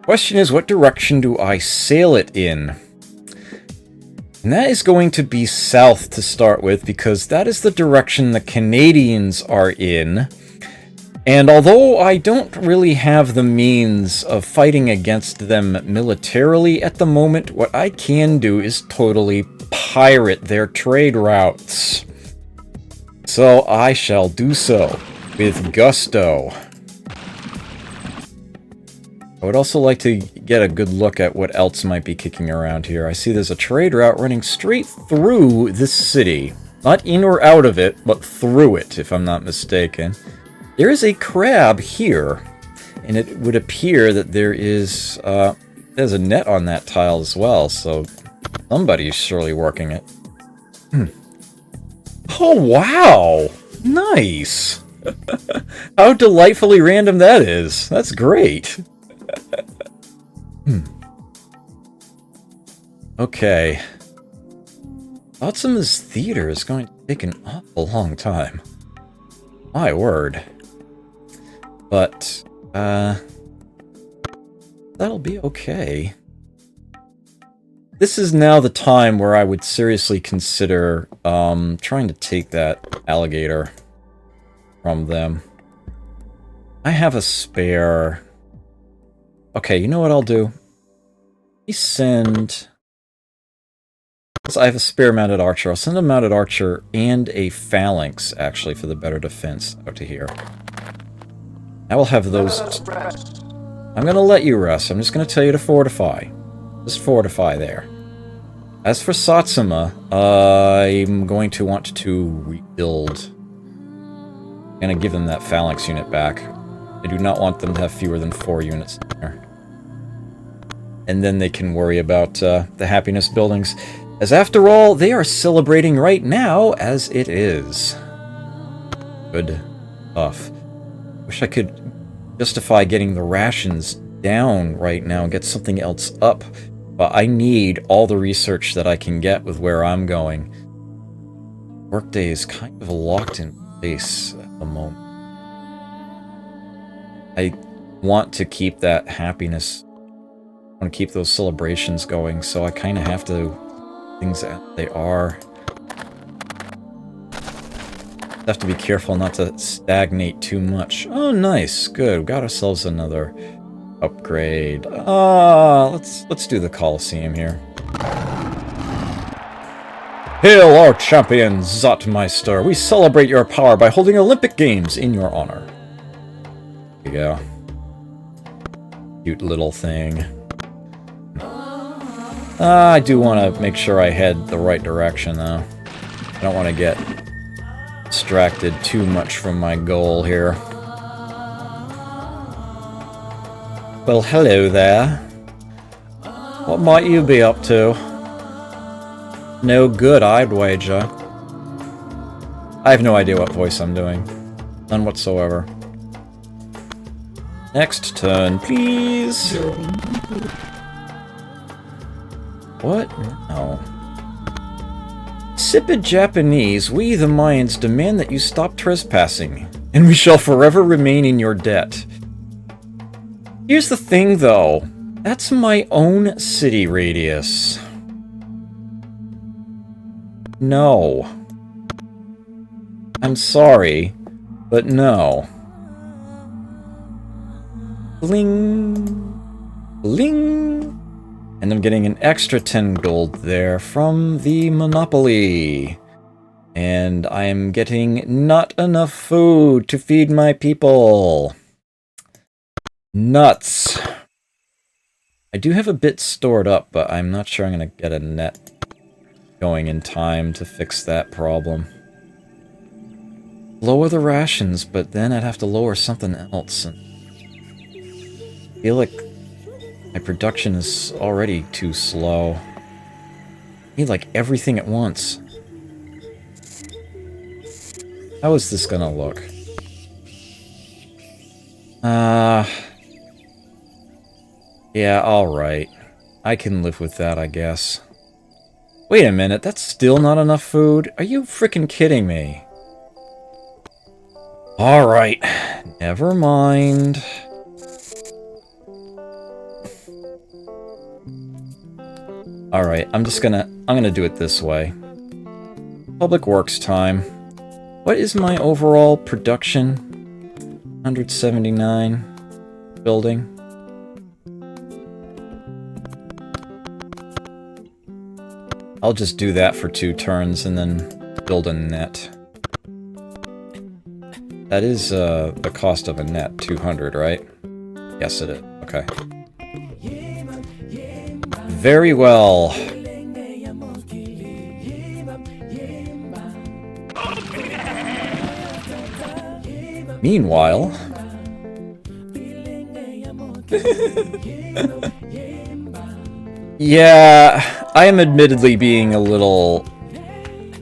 Question is, what direction do I sail it in? And that is going to be south to start with, because that is the direction the Canadians are in. And although I don't really have the means of fighting against them militarily at the moment, what I can do is totally pirate their trade routes. So I shall do so with gusto. I would also like to get a good look at what else might be kicking around here. I see there's a trade route running straight through this city. Not in or out of it, but through it, if I'm not mistaken. There is a crab here, and it would appear that there is there's a net on that tile as well, so somebody's surely working it. Oh, wow! Nice! How delightfully random that is. That's great. Okay. Otsuma's theater is going to take an awful long time. My word. But, that'll be okay. This is now the time where I would seriously consider, trying to take that alligator from them. I have a spare... Okay, you know what I'll do? Let me send... I have a spare mounted archer. I'll send a mounted archer and a phalanx, actually, for the better defense out to here. I will have those... I'm going to let you rest. I'm just going to tell you to fortify. Just fortify there. As for Satsuma, I'm going to want to rebuild. I'm going to give them that phalanx unit back. I do not want them to have fewer than 4 units there. And then they can worry about the happiness buildings. As after all, they are celebrating right now as it is. Good stuff. Wish I could justify getting the rations down right now and get something else up. But I need all the research that I can get with where I'm going. Workday is kind of locked in place at the moment. I want to keep that happiness. I want to keep those celebrations going, so I kind of have to... things as they are. Have to be careful not to stagnate too much. Oh, nice. Good. We got ourselves another upgrade. Let's do the Colosseum here. Hail our champion, Zotmeister! We celebrate your power by holding Olympic Games in your honor. There you go. Cute little thing. I do want to make sure I head the right direction, though. I don't want to get distracted too much from my goal here. Well, hello there. What might you be up to? No good, I'd wager. I have no idea what voice I'm doing. None whatsoever. Next turn, please. Building complete. What? No. Sipid Japanese, we the Mayans demand that you stop trespassing, and we shall forever remain in your debt. Here's the thing, though. That's my own city radius. No. I'm sorry, but no. Bling. Bling. And I'm getting an extra 10 gold there from the Monopoly. And I am getting not enough food to feed my people. Nuts. I do have a bit stored up, but I'm not sure I'm going to get a net going in time to fix that problem. Lower the rations, but then I'd have to lower something else. And I feel like my production is already too slow. I need like everything at once. How is this gonna look? Yeah, alright. I can live with that, I guess. Wait a minute, that's still not enough food? Are you freaking kidding me? Alright, never mind. Alright, I'm gonna do it this way. Public Works time. What is my overall production? 179 building. I'll just do that for 2 turns and then build a net. That is the cost of a net, 200, right? Yes, it is. Okay. Very well. Meanwhile... yeah, I am admittedly being a little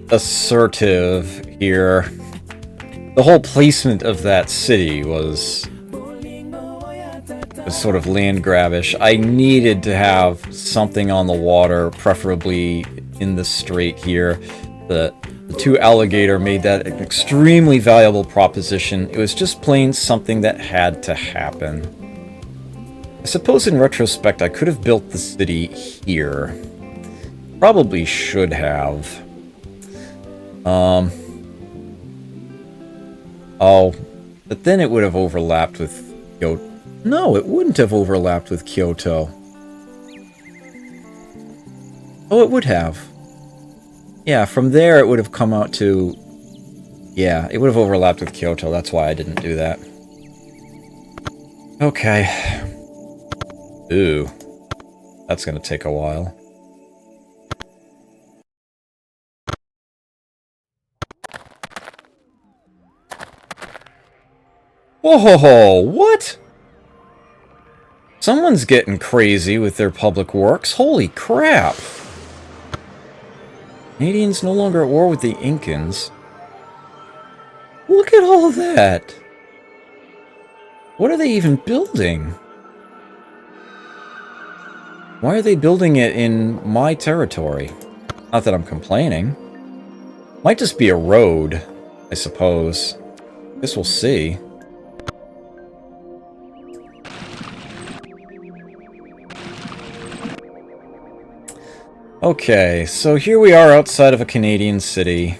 assertive here. The whole placement of that city was sort of land grabbish. I needed to have something on the water, preferably in the strait here. The 2 alligator made that an extremely valuable proposition. It was just plain something that had to happen. I suppose in retrospect I could have built the city here. Probably should have. Oh, but then it would have overlapped with Kyoto. No, it wouldn't have overlapped with Kyoto. Oh, it would have. Yeah, from there it would have come out to... yeah, it would have overlapped with Kyoto. That's why I didn't do that. Okay. Ooh. That's gonna take a while. Whoa, what? Someone's getting crazy with their public works. Holy crap! Canadians no longer at war with the Incans. Look at all of that! What are they even building? Why are they building it in my territory? Not that I'm complaining. Might just be a road, I suppose. Guess we'll see. Okay, so here we are outside of a Canadian city.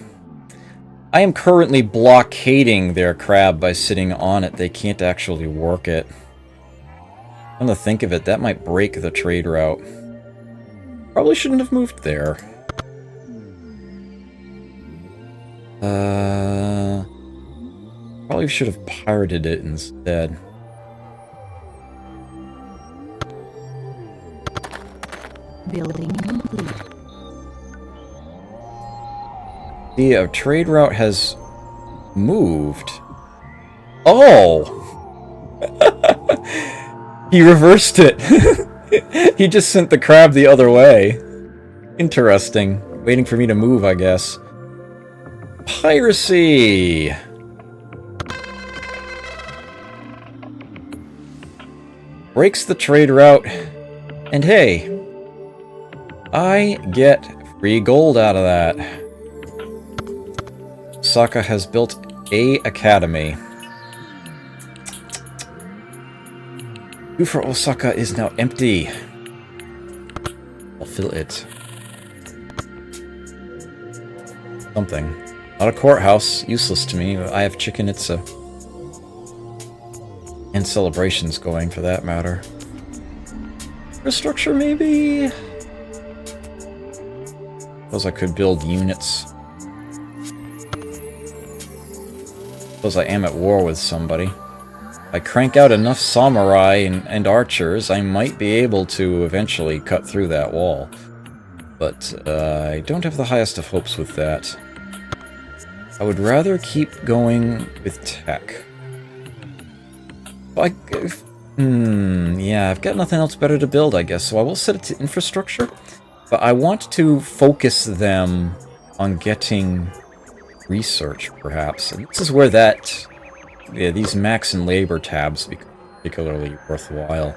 I am currently blockading their crab by sitting on it. They can't actually work it. Come to think of it, that might break the trade route. Probably shouldn't have moved there. Probably should have pirated it instead. Building complete. See, a trade route has moved. Oh! He reversed it. He just sent the crab the other way. Interesting. Waiting for me to move, I guess. Piracy! Breaks the trade route. And hey, I get free gold out of that. Osaka has built a academy. Queue for Osaka is now empty. I'll fill it. Something. Not a courthouse. Useless to me. I have Chichen Itza. And celebrations going, for that matter. Infrastructure, maybe? Suppose I could build units. Suppose I am at war with somebody. If I crank out enough samurai and archers, I might be able to eventually cut through that wall. But I don't have the highest of hopes with that. I would rather keep going with tech. Yeah, I've got nothing else better to build, I guess, so I will set it to infrastructure. But I want to focus them on getting research, perhaps. And this is where that... Yeah, these max and labor tabs become particularly worthwhile.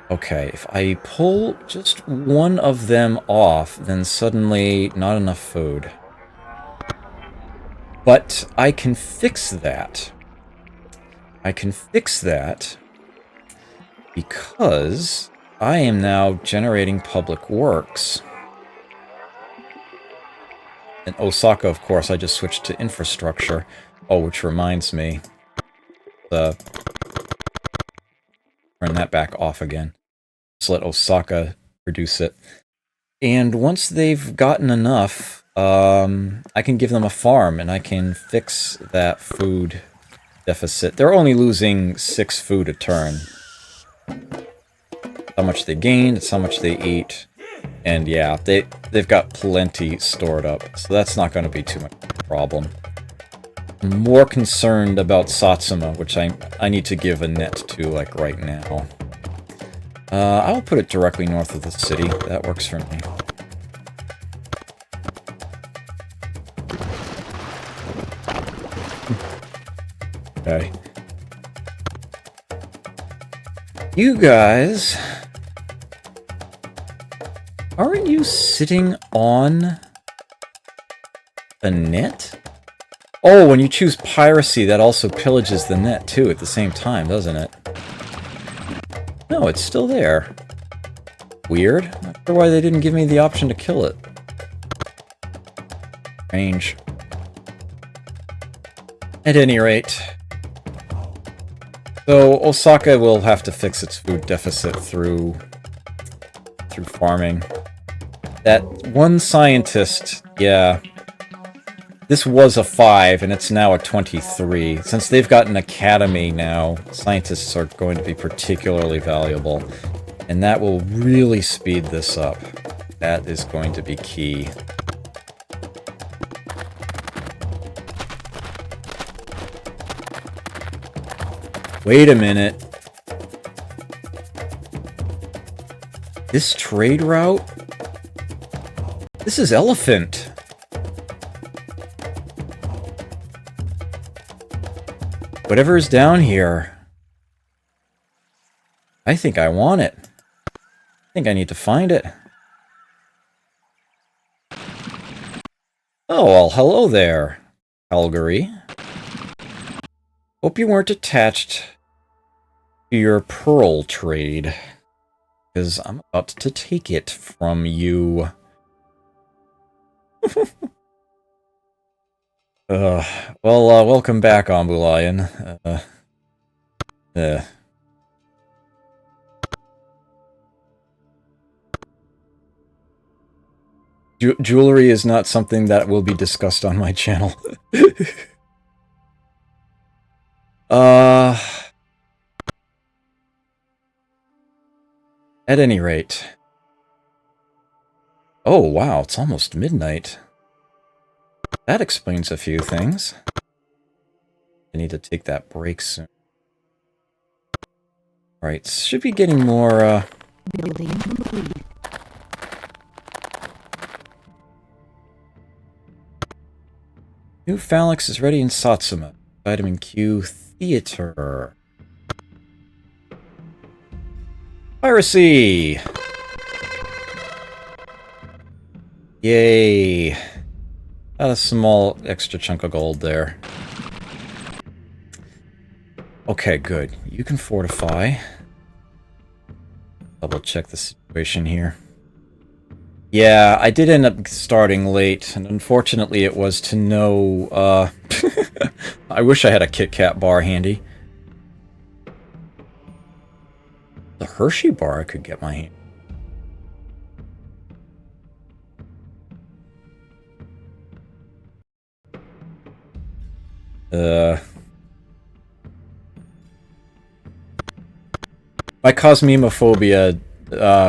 Okay, if I pull just one of them off, then suddenly not enough food. But I can fix that. I can fix that because I am now generating public works. And Osaka, of course, I just switched to infrastructure. Oh, which reminds me. Turn that back off again. Just let Osaka produce it. And once they've gotten enough, I can give them a farm and I can fix that food deficit. They're only losing 6 food a turn. How much they gained, it's how much they eat. And yeah, they've got plenty stored up, so that's not going to be too much of a problem. I'm more concerned about Satsuma, which I need to give a net to, like, right now. I'll put it directly north of the city. That works for me. Okay. You guys... Aren't you sitting on a net? Oh, when you choose piracy, that also pillages the net, too, at the same time, doesn't it? No, it's still there. Weird. Not sure why they didn't give me the option to kill it. Strange. At any rate... So, Osaka will have to fix its food deficit through farming. That one scientist, yeah. This was a 5, and it's now a 23. Since they've got an academy now, scientists are going to be particularly valuable. And that will really speed this up. That is going to be key. Wait a minute. This trade route? This is elephant. Whatever is down here. I think I want it. I think I need to find it. Oh, well, hello there, Calgary. Hope you weren't attached to your pearl trade, because I'm about to take it from you. Welcome back, Ambulayan. Jewelry is not something that will be discussed on my channel. At any rate. Oh, wow, it's almost midnight. That explains a few things. I need to take that break soon. Right, should be getting more, Building complete. New Phalanx is ready in Satsuma. Vitamin Q Theater. Piracy! Yay! Got a small extra chunk of gold there. Okay, good. You can fortify. Double check the situation here. Yeah, I did end up starting late, and unfortunately it was to no, I wish I had a Kit Kat bar handy. The Hershey bar I could get my hand. My cosmemophobia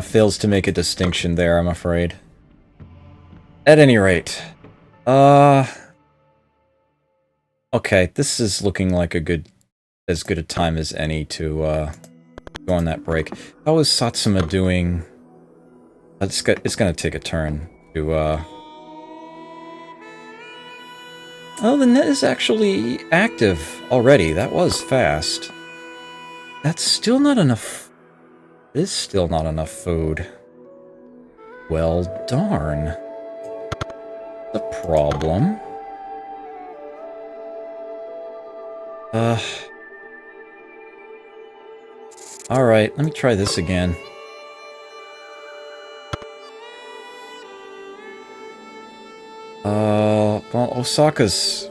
fails to make a distinction there, I'm afraid. At any rate, okay, this is looking like as good a time as any to go on that break. How is Satsuma doing? It's gonna take a turn to Oh, the net is actually active already. That was fast. That's still not enough. Is still not enough food. Well, darn. The problem. Alright, let me try this again. Well, Osaka's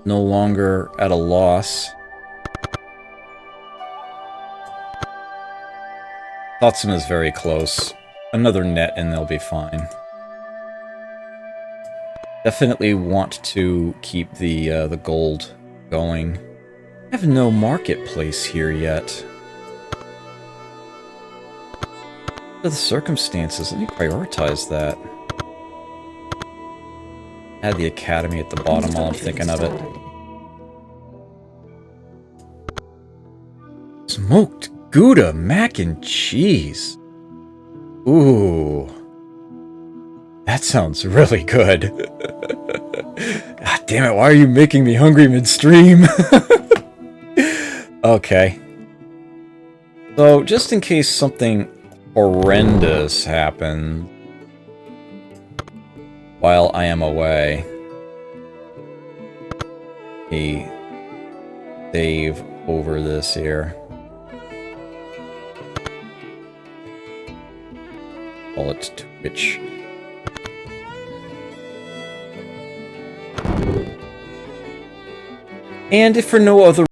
no longer at a loss. Satsuma's very close. Another net and they'll be fine. Definitely want to keep the gold going. I have no marketplace here yet. What are the circumstances? Let me prioritize that. Add the academy at the bottom while I'm thinking of it. Smoked Gouda mac and cheese. Ooh. That sounds really good. God damn it, why are you making me hungry midstream? Okay. So, just in case something horrendous happens while I am away, a save over this here. Call it Twitch. And if for no other